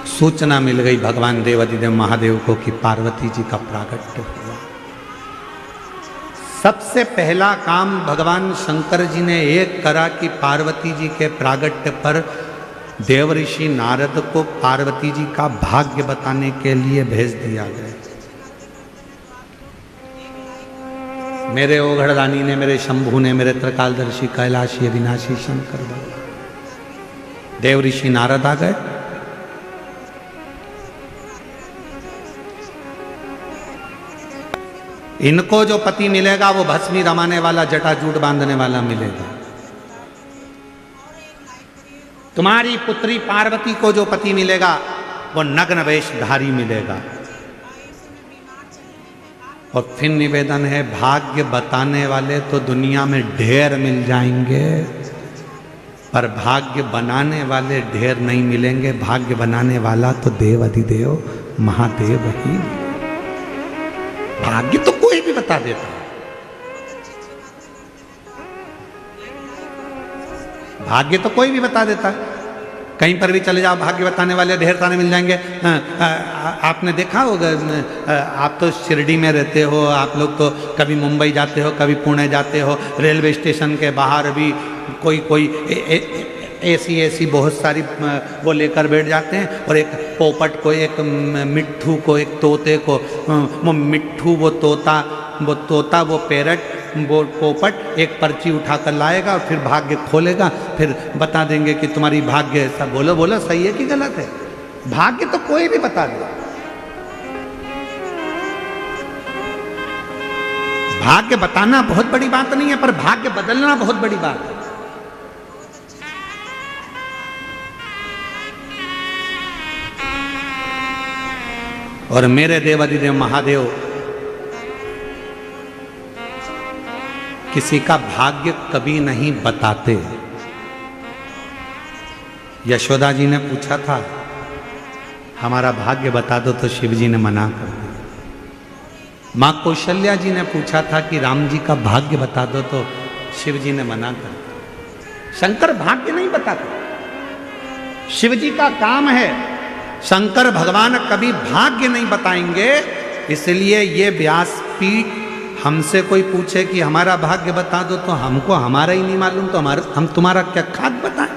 सूचना मिल गई भगवान देवाधिदेव महादेव को कि पार्वती जी का प्रागट्य हुआ। सबसे पहला काम भगवान शंकर जी ने एक करा कि पार्वती जी के प्रागट्य पर देवऋषि नारद को पार्वती जी का भाग्य बताने के लिए भेज दिया गया। मेरे ओघड़दानी ने, मेरे शंभू ने, मेरे त्रिकालदर्शी कैलाशी अविनाशी शंकर भगवान देवऋषि नारद आ गए। इनको जो पति मिलेगा वो भस्मी रमाने वाला, जटाजूट बांधने वाला मिलेगा। तुम्हारी पुत्री पार्वती को जो पति मिलेगा वो नग्न वेशधारी मिलेगा। और फिर निवेदन है, भाग्य बताने वाले तो दुनिया में ढेर मिल जाएंगे, पर भाग्य बनाने वाले ढेर नहीं मिलेंगे। भाग्य बनाने वाला तो देव अधिदेव महादेव ही। भाग्य तो कोई भी बता देता है, भाग्य तो कोई भी बता देता है। कहीं पर भी चले जाओ, भाग्य बताने वाले ढेर सारे मिल जाएंगे। आपने देखा होगा, आप तो शिरडी में रहते हो, आप लोग तो कभी मुंबई जाते हो, कभी पुणे जाते हो, रेलवे स्टेशन के बाहर भी कोई ऐसी बहुत सारी वो लेकर बैठ जाते हैं। और एक पोपट को, एक मिट्ठू को, एक तोते को, वो मिट्ठू, वो तोता, वो पैरट, वो पोपट एक पर्ची उठाकर लाएगा और फिर भाग्य खोलेगा, फिर बता देंगे कि तुम्हारी भाग्य ऐसा। बोलो बोलो, सही है कि गलत है? भाग्य तो कोई भी बता दे। भाग्य बताना बहुत बड़ी बात नहीं है, पर भाग्य बदलना बहुत बड़ी बात है। और मेरे देवाधिदेव महादेव किसी का भाग्य कभी नहीं बताते। यशोदा जी ने पूछा था हमारा भाग्य बता दो, तो शिव जी ने मना कर दिया। माँ कौशल्या जी ने पूछा था कि राम जी का भाग्य बता दो, तो शिव जी ने मना कर दिया। शंकर भाग्य नहीं बताते, शिव जी का काम है। शंकर भगवान कभी भाग्य नहीं बताएंगे। इसलिए ये व्यासपीठ हमसे कोई पूछे कि हमारा भाग्य बता दो, तो हमको हमारा ही नहीं मालूम, तो हम तुम्हारा क्या खाक बताएं?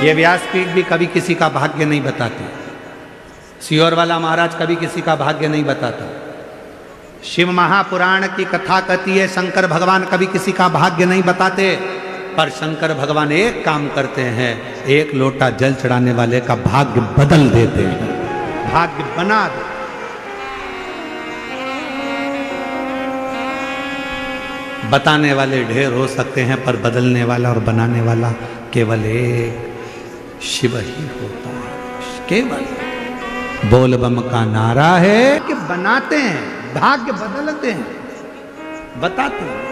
ये व्यासपीठ भी कभी किसी का भाग्य नहीं बताती। सियोर वाला महाराज कभी किसी का भाग्य नहीं बताता। शिव महापुराण की कथा कहती है शंकर भगवान कभी किसी का भाग्य नहीं बताते, पर शंकर भगवान एक काम करते हैं, एक लोटा जल चढ़ाने वाले का भाग्य बदल देते हैं, भाग्य बना दे। बताने वाले ढेर हो सकते हैं, पर बदलने वाला और बनाने वाला केवल एक शिव ही होता है। केवल बोल बम का नारा है कि बनाते हैं, भाग्य बदलते हैं, बताते हैं।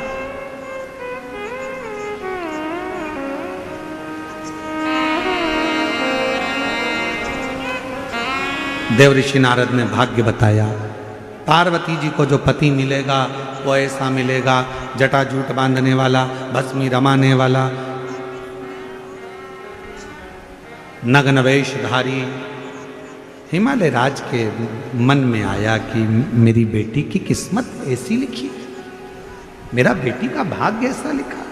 देवऋषि नारद ने भाग्य बताया। पार्वती जी को जो पति मिलेगा वो ऐसा मिलेगा, जटाजूट बांधने वाला, भस्मी रमाने वाला, नग्न वेशधारी। हिमालय राज के मन में आया कि मेरी बेटी की किस्मत ऐसी लिखी, मेरा बेटी का भाग्य ऐसा लिखा।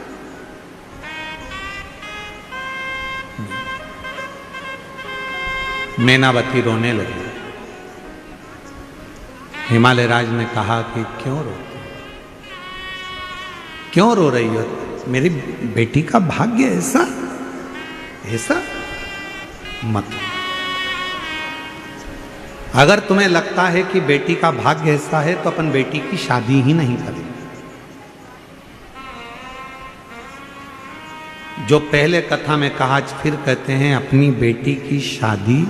मैनावती रोने लगी। हिमालय राज ने कहा कि क्यों रोते, क्यों रो रही हो? मेरी बेटी का भाग्य ऐसा ऐसा मत। अगर तुम्हें लगता है कि बेटी का भाग्य ऐसा है तो अपन बेटी की शादी ही नहीं करें। जो पहले कथा में कहा, आज फिर कहते हैं, अपनी बेटी की शादी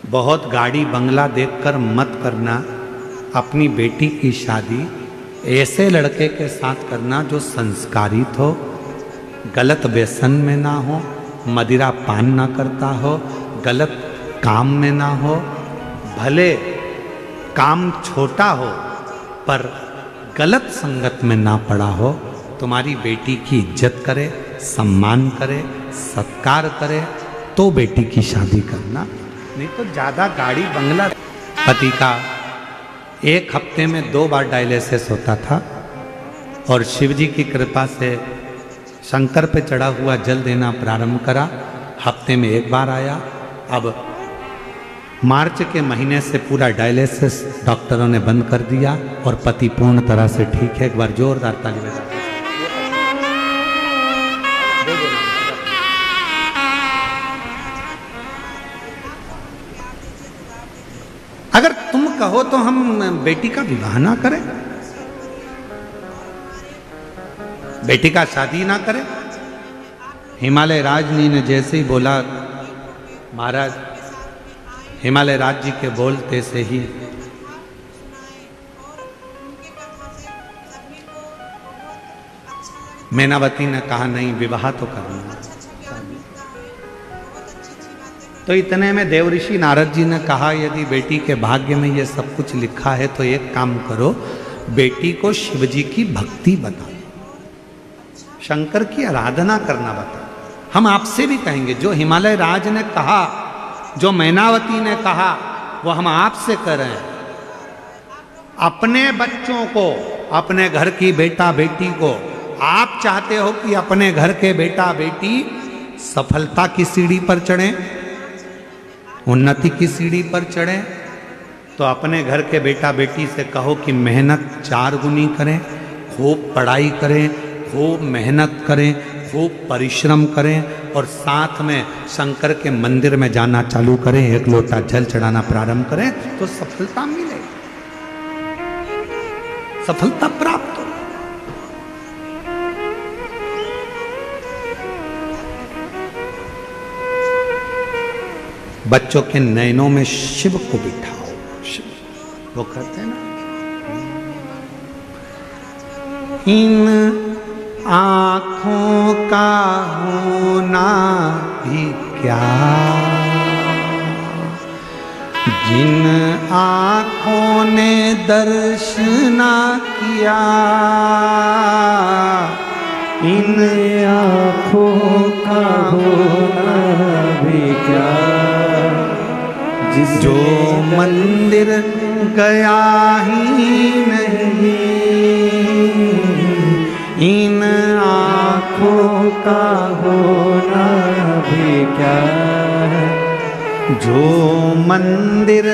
बहुत गाड़ी बंगला देखकर मत करना। अपनी बेटी की शादी ऐसे लड़के के साथ करना जो संस्कारित हो, गलत व्यसन में ना हो, मदिरा पान ना करता हो, गलत काम में ना हो। भले काम छोटा हो पर गलत संगत में ना पड़ा हो। तुम्हारी बेटी की इज्जत करे, सम्मान करे, सत्कार करे तो बेटी की शादी करना, नहीं तो ज़्यादा गाड़ी बंगला। पति का 1 हफ्ते में 2 बार डायलिसिस होता था और शिवजी की कृपा से शंकर पे चढ़ा हुआ जल देना प्रारंभ करा। हफ्ते में 1 बार आया। अब मार्च के महीने से पूरा डायलिसिस डॉक्टरों ने बंद कर दिया और पति पूर्ण तरह से ठीक है। एक बार जोरदार ताली बजा। अगर तुम कहो तो हम बेटी का विवाह ना करें, बेटी का शादी ना करें। हिमालय राजनी ने जैसे ही बोला, महाराज हिमालय राज जी के बोलते से ही मैनावती ने कहा नहीं, विवाह तो करना। तो इतने में देवऋषि नारद जी ने कहा यदि बेटी के भाग्य में ये सब कुछ लिखा है तो एक काम करो, बेटी को शिव जी की भक्ति बताओ, शंकर की आराधना करना बताओ। हम आपसे भी कहेंगे, जो हिमालय राज ने कहा, जो मैनावती ने कहा, वो हम आपसे कर रहे हैं। अपने बच्चों को, अपने घर की बेटा बेटी को आप चाहते हो कि अपने घर के बेटा बेटी सफलता की सीढ़ी पर चढ़े, उन्नति की सीढ़ी पर चढ़े, तो अपने घर के बेटा बेटी से कहो कि मेहनत 4 गुनी करें, खूब पढ़ाई करें, खूब मेहनत करें, खूब परिश्रम करें और साथ में शंकर के मंदिर में जाना चालू करें, 1 लोटा जल चढ़ाना प्रारंभ करें तो सफलता मिलेगी, सफलता प्राप्त हो। बच्चों के नयनों में शिव को बिठाओ, शिव वो कहते हैं ना, इन आँखों का होना भी क्या, जिन आँखों ने दर्शना किया, इन आँखों का होना भी क्या, जो मंदिर गया ही नहीं, इन आँखों का होना भी क्या, जो मंदिर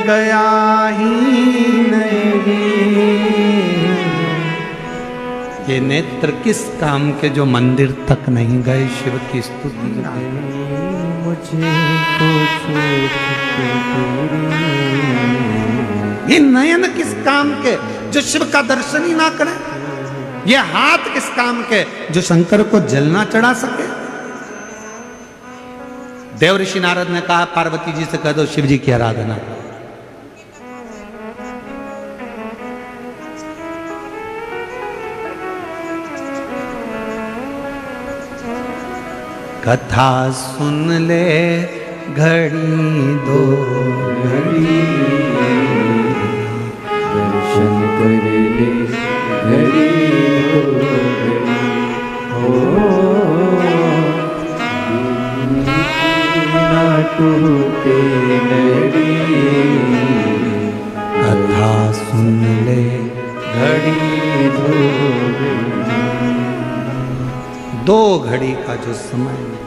गया ही नहीं। ये नेत्र किस काम के जो मंदिर तक नहीं गए शिव की स्तुति ना। मुझे तो ये नयन किस काम के जो शिव का दर्शन ही ना करें, ये हाथ किस काम के जो शंकर को जल ना चढ़ा सके। देवऋषि नारद ने कहा पार्वती जी से कह दो शिव जी की आराधना। कथा सुन ले घड़ी दो घड़ी, दर्शन कर ले घड़ी दो घड़ी, ना टूटे लड़ी, कथा सुन ले घड़ी दो घड़ी। 2 घड़ी का जो समय मिला,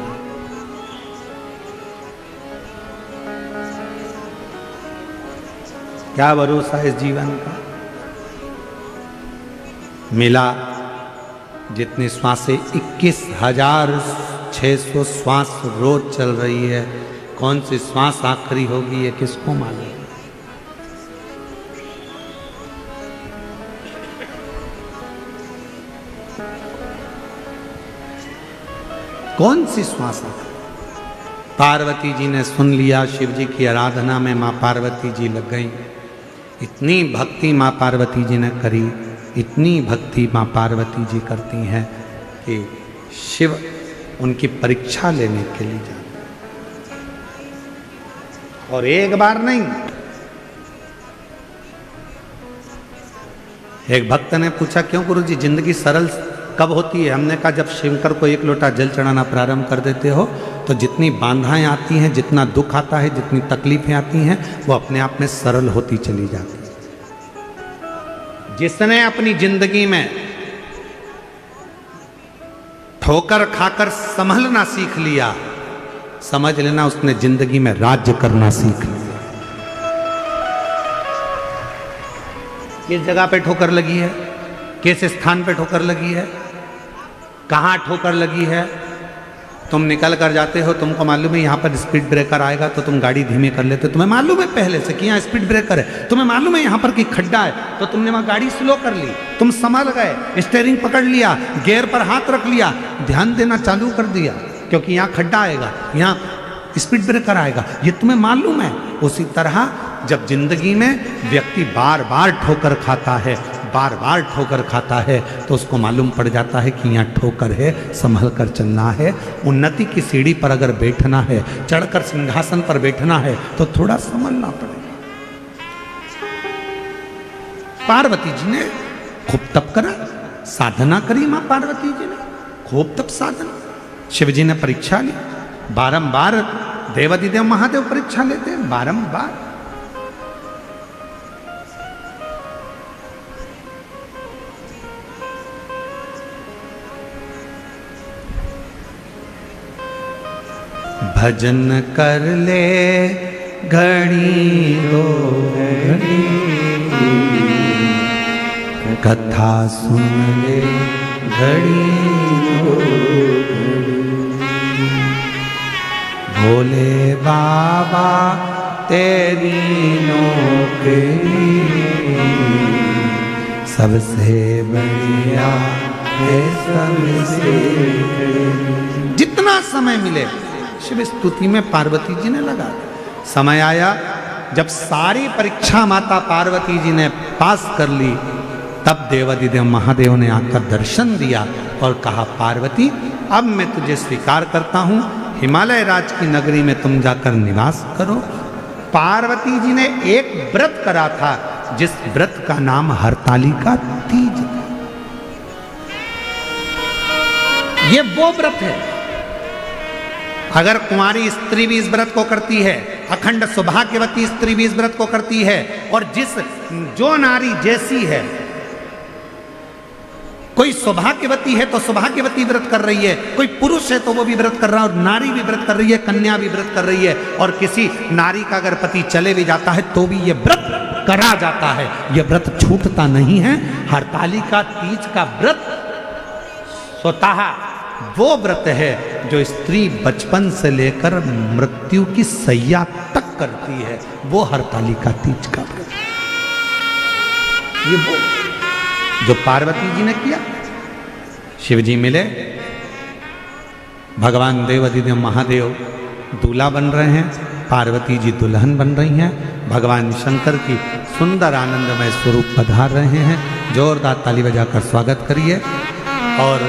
क्या भरोसा इस जीवन का। मिला जितनी श्वासें 21,600 श्वास रोज चल रही है, कौन सी श्वास आखिरी होगी ये किसको मालूम। कौन सी श्वास आखिरी। पार्वती जी ने सुन लिया, शिव जी की आराधना में माँ पार्वती जी लग गई। इतनी भक्ति माँ पार्वती जी ने करी, इतनी भक्ति माँ पार्वती जी करती हैं कि शिव उनकी परीक्षा लेने के लिए जाते। और एक बार नहीं, एक भक्त ने पूछा, क्यों गुरुजी जिंदगी सरल कब होती है? हमने कहा, जब शंकर को एक लोटा जल चढ़ाना प्रारंभ कर देते हो तो जितनी बाधाएं आती हैं, जितना दुख आता है, जितनी तकलीफें आती हैं, वो अपने आप में सरल होती चली जाती है। जिसने अपनी जिंदगी में ठोकर खाकर संभलना सीख लिया, समझ लेना उसने जिंदगी में राज्य करना सीख लिया। किस जगह पे ठोकर लगी है, किस स्थान पे ठोकर लगी है, कहां ठोकर लगी है? तुम निकल कर जाते हो, तुमको मालूम है यहाँ पर स्पीड ब्रेकर आएगा तो तुम गाड़ी धीमी कर लेते, तुम्हें मालूम है पहले से कि यहाँ स्पीड ब्रेकर है, तुम्हें मालूम है यहाँ पर कि खड्डा है, तो तुमने वहाँ गाड़ी स्लो कर ली, तुम संभल गए, स्टीयरिंग पकड़ लिया, गियर पर हाथ रख लिया, ध्यान देना चालू कर दिया, क्योंकि यहाँ खड्डा आएगा, यहाँ स्पीड ब्रेकर आएगा, ये तुम्हें मालूम है। उसी तरह जब जिंदगी में व्यक्ति बार बार ठोकर खाता है, बार बार ठोकर खाता है, तो उसको मालूम पड़ जाता है कि यहाँ ठोकर है, संभल कर चलना है। उन्नति की सीढ़ी पर अगर बैठना है, चढ़कर सिंहासन पर बैठना है, तो थोड़ा संभलना पड़ेगा। पार्वती जी ने खूब तप करा, साधना करी, मां पार्वती जी ने खूब तप साधना। शिव जी ने परीक्षा ली, बारंबार देवादिदेव महादेव परीक्षा लेते हैं, बारंबार। भजन कर ले घड़ी दो घड़ी, कथा सुन ले घड़ी दो घड़ी, भोले बाबा तेरी नौकरी सबसे बढ़िया है, सबसे जितना समय मिले शिव स्तुति में पार्वती जी ने लगा। समय आया जब सारी परीक्षा माता पार्वती जी ने पास कर ली, तब देवादिदेव महादेव ने आकर दर्शन दिया और कहा, पार्वती अब मैं तुझे स्वीकार करता हूं, हिमालय राज की नगरी में तुम जाकर निवास करो। पार्वती जी ने एक व्रत करा था, जिस व्रत का नाम हरतालिका तीज। ये वो व्रत है, अगर कुंवारी स्त्री भी इस व्रत को करती है, अखंड सौभाग्यवती स्त्री भी इस व्रत को करती है, और जो नारी जैसी है, कोई सौभाग्यवती है तो सौभाग्यवती व्रत कर रही है, कोई पुरुष है तो वो भी व्रत कर रहा है, और नारी भी व्रत कर रही है, कन्या भी व्रत कर रही है, और किसी नारी का अगर पति चले भी जाता है तो भी ये व्रत करा जाता है, ये व्रत छूटता नहीं है। हरतालिका तीज का व्रत स्वतः वो व्रत है जो स्त्री बचपन से लेकर मृत्यु की सैया तक करती है, वो हरतालिका तीज का व्रत, ये वो जो पार्वती जी ने किया। शिव जी मिले, भगवान देवादिदेव महादेव दूल्हा बन रहे हैं, पार्वती जी दुल्हन बन रही हैं, भगवान शंकर की सुंदर आनंदमय स्वरूप पधार रहे हैं। जोरदार ताली बजाकर स्वागत करिए। और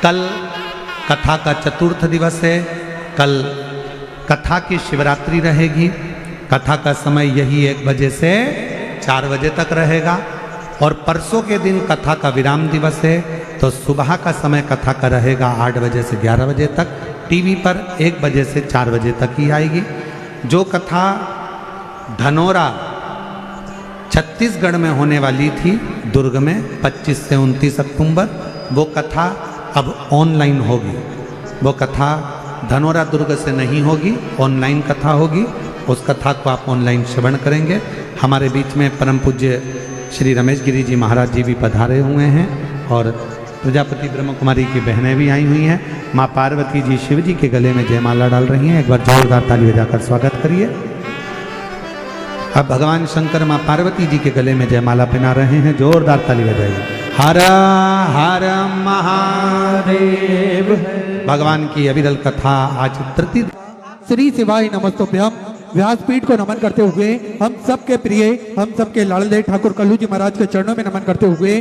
कल कथा का चतुर्थ दिवस है, कल कथा की शिवरात्रि रहेगी। कथा का समय यही 1 बजे से 4 बजे तक रहेगा, और परसों के दिन कथा का विराम दिवस है, तो सुबह का समय कथा का रहेगा 8 बजे से 11 बजे तक, टीवी पर 1 बजे से 4 बजे तक ही आएगी। जो कथा धनोरा छत्तीसगढ़ में होने वाली थी, दुर्ग में 25 से 29 अक्टूबर, वो कथा अब ऑनलाइन होगी। वो कथा धनोरा दुर्ग से नहीं होगी, ऑनलाइन कथा होगी। उस कथा को आप ऑनलाइन श्रवण करेंगे। हमारे बीच में परम पूज्य श्री रमेश गिरी जी महाराज जी भी पधारे हुए हैं, और प्रजापति ब्रह्म कुमारी की बहनें भी आई हुई हैं। माँ पार्वती जी शिव जी के गले में जयमाला डाल रही हैं। एक बार जोरदार ताली बजाकर स्वागत करिए। अब भगवान शंकर माँ पार्वती जी के गले में जयमाला पहना रहे हैं, जोरदार ताली बजाइए। हर हर महादेव। भगवान की अविरल कथा आज तृतीय श्री शिवाय नमस्तुभ्यम। व्यासपीठ को नमन करते हुए हम सबके प्रिय, हम सबके लाडले ठाकुर कल्लू जी महाराज के चरणों में नमन करते हुए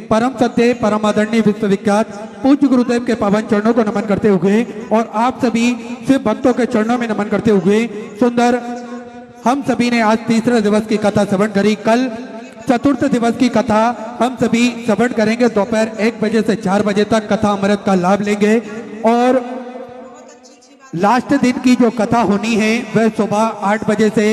परम सत्य, परम आदरणीय, विश्वविख्यात पूज्य गुरुदेव के पावन चरणों को नमन करते हुए और आप सभी शिव भक्तों के चरणों में नमन करते हुए सुंदर हम सभी ने आज तीसरे दिवस की कथा श्रवण करी। कल चतुर्थ दिवस की कथा हम सभी श्रवण करेंगे। दोपहर 1 बजे से 4 बजे तक कथा अमृत का लाभ लेंगे और लास्ट दिन की जो कथा होनी है वह सुबह 8 बजे से,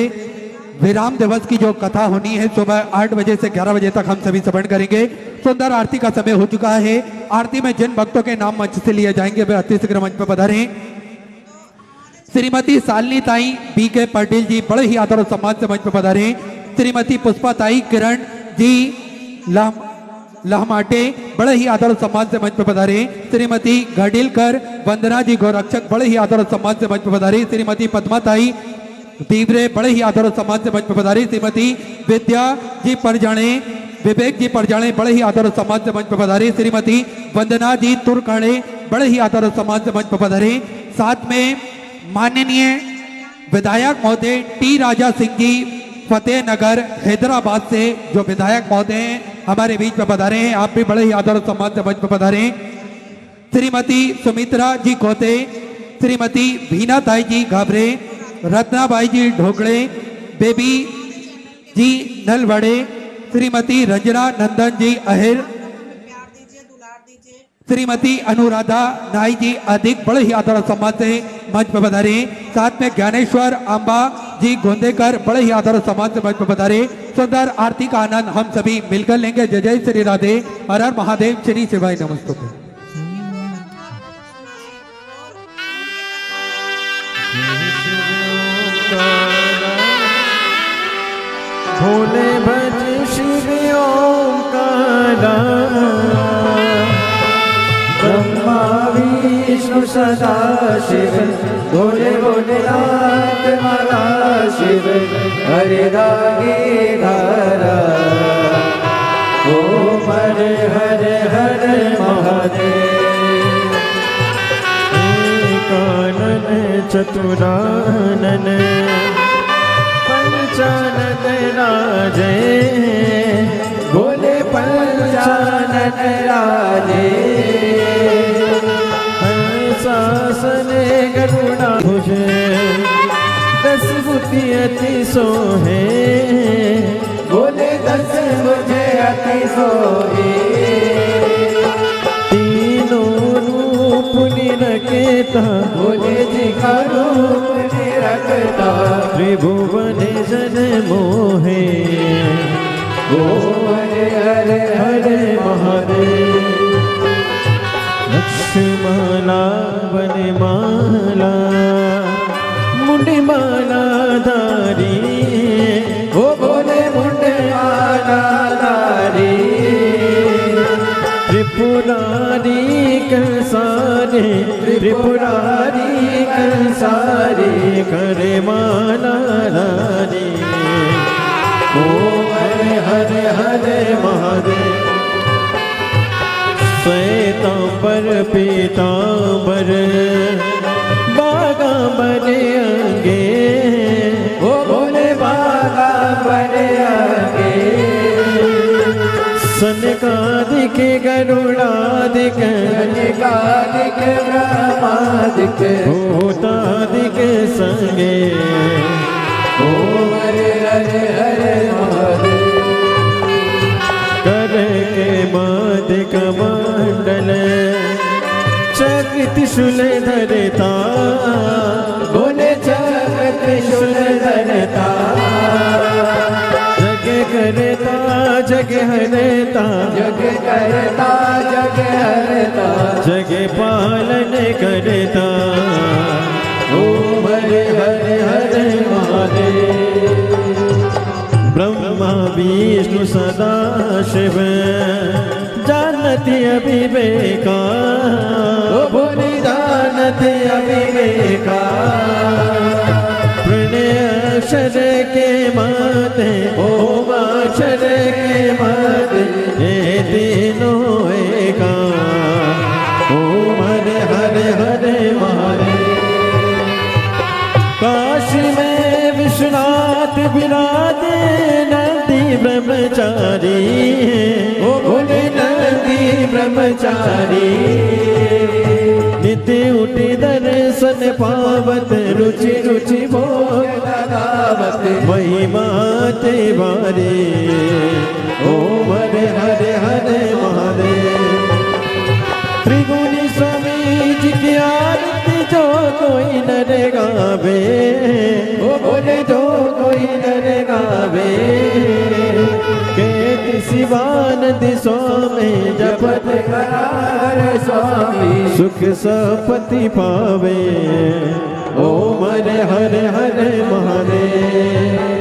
विराम दिवस की जो कथा होनी है सुबह 8 बजे से 11 बजे तक हम सभी श्रवण करेंगे। सुंदर आरती का समय हो चुका है। आरती में जिन भक्तों के नाम मंच से लिए जाएंगे वे अति शीघ्र मंच पर पधारें। श्रीमती शालिनी ताई BK पाटिल जी बड़े ही आदर और सम्मान से मंच पर पधारें। श्रीमती पुष्पा ताई किरण जी लहमाटे बड़े ही आदर और सम्मान से मंच पर पधारे। श्रीमती घाडिलकर वंदना जी गोरक्षक बड़े ही आदर और सम्मान से मंच पर पधारी। श्रीमती पद्मा ताई दीवरे बड़े ही आदर और सम्मान से मंच पर पधारी। श्रीमती विद्या जी परजाणे, विवेक जी परजाणे बड़े ही आदर और सम्मान से मंच पर पधारी। श्रीमती वंदना जी तुरकाणे बड़े ही आदर और सम्मान से मंच पर पधारे। साथ में माननीय विधायक महोदय T राजा सिंह जी फतेहनगर हैदराबाद से जो विधायक महोदय हैं हमारे बीच में पधारे हैं, आप भी बड़े ही आदर और सम्मान से मंच पर पधारे। श्रीमती सुमित्रा जी खोते, श्रीमती भीना ताई जी घाबरे, रत्नाबाई जी ढोकड़े, बेबी जी नलवड़े, श्रीमती रंजना नंदन जी अहिर, श्रीमती अनुराधा नाई जी अधिक बड़े ही आदर और सम्मान से मंच पर पधारे। साथ में ज्ञानेश्वर अम्बा जी गोंदेकर बड़े ही आदर और सम्मान से मंच पर पधारे। सुंदर आरती का आनंद हम सभी मिलकर लेंगे। जय जय श्री राधे, हर हर महादेव, श्री शिवाय नमस्तुभ्यम। भोले भज शिव ओंकारा, ब्रह्मा विष्णु सदा शिव, भोले भोलेनाथ महाशिव, हरे रागे धारा, ओम हरे हरे हरे महादेव। एकानन चतुरानन पंचानन राजे, भोले पंचानन राजे, शासन गरुड़ा भुजे, 10 बुद्धि अति सोहे, भोले 10 मुझे अति सोहे। तीनों रूप निरखेता, भोले जी का रूप निरखता, त्रिभुवन जन मोहे, ओम हरे हरे हरे महादेव। लक्ष्मणा वनमाला, मुंडी माला धारी, ओ भोले मुंडे माला धारी, त्रिपुरारी कंसारे, त्रिपुरारी कंसारे, करे माला धारी, ओम हरे हरे हरे महादेव। श्वेतांबर पीतांबर बागांबर अंगे, ओ भोले बागांबर अंगे, सनकादिक गरुड़ादिक, सनकादिक ब्रह्मादिक, भूतादिक संगे, ओम हरे हरे हरे महादेव। कर के मादि कमंडल, चक्र त्रिशूल धरता, भोले चक्र त्रिशूल धरता, जग करता जग हरता, जग करता जग हरता, जग पालन करता, ओम हरे हरे हरे महादेव। ब्रह्मा विष्णु सदा शिव, जानती अविवेका, ओ भोले जानती अविवेका, प्रणय अक्षर के माते, ओम अक्षर के माते, ये तीनों एका, ओम हरे हरे हरे महादेव। विराजे नंदी ब्रह्मचारी, ओ बोले नंदी ब्रह्मचारी। नित्य उठी दर्शन पावत, रुचि रुचि भोग लगावत, महिमा ते बारे। ओम हरे हरे हरे महादेव। त्रिगुणी स्वामी जी की आरती जो कोई नर गावे, ओ बोले जो कोई नर गावे। केत शिवानंद स्वामी जपत करार स्वामी, सुख सपति पावे। ओम हरे हरे हरे महादेव।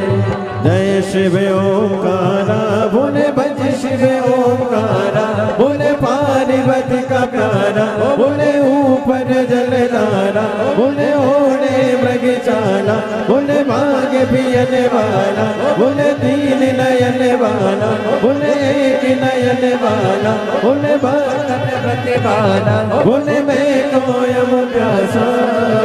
जय शिव ओंकारा, बोले भज शिव ओंकारा, बोले पार्वती का प्यारा, बोले ऊपर जलधारा, बोले ओढ़े मृग चाला, बोले भाग पियन वाला, बोले दीन नयन वाला, बोले एक नयन वाला, बोले भगत प्रतिपाला, बोले मैं कोयम प्यासा,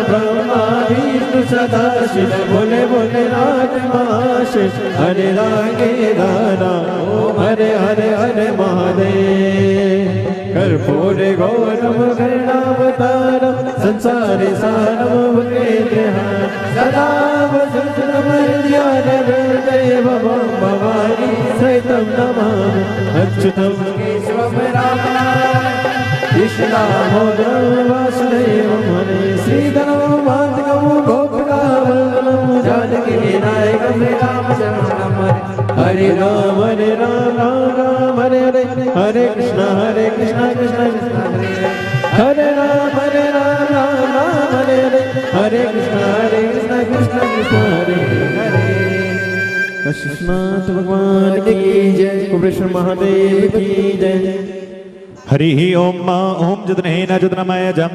ब्रह्मा विष्णु सदा शिव, बोले बोले राज माश, हरे रागे राना। ओम हरे हरे हरे महादेव। कर्पूर गौरम करुणावतारम, संसारी सारम भुजगेन्द्रहारम, सदा वसंतम हृदयारविंदे भवानी सहितं नमामि। अच्युतं केशवं रामनारायणं, कृष्णदामोदरं वासुदेवं हरे। श्रीधरं मातकं गोपिकावल्लभं, जानकी नायकं रामचन्द्रं हरे। हरे राम राम राम हरे हरे, हरे कृष्ण कृष्ण कृष्ण हरे राम राम राम हरे हरे, हरे कृष्ण कृष्ण कृष्ण हरे हरे। कृष्णनाथ भगवान की जय, कुबेश्वर महादेव की जय। हरि ओम मा ओम जुदनेन जुदनमय जम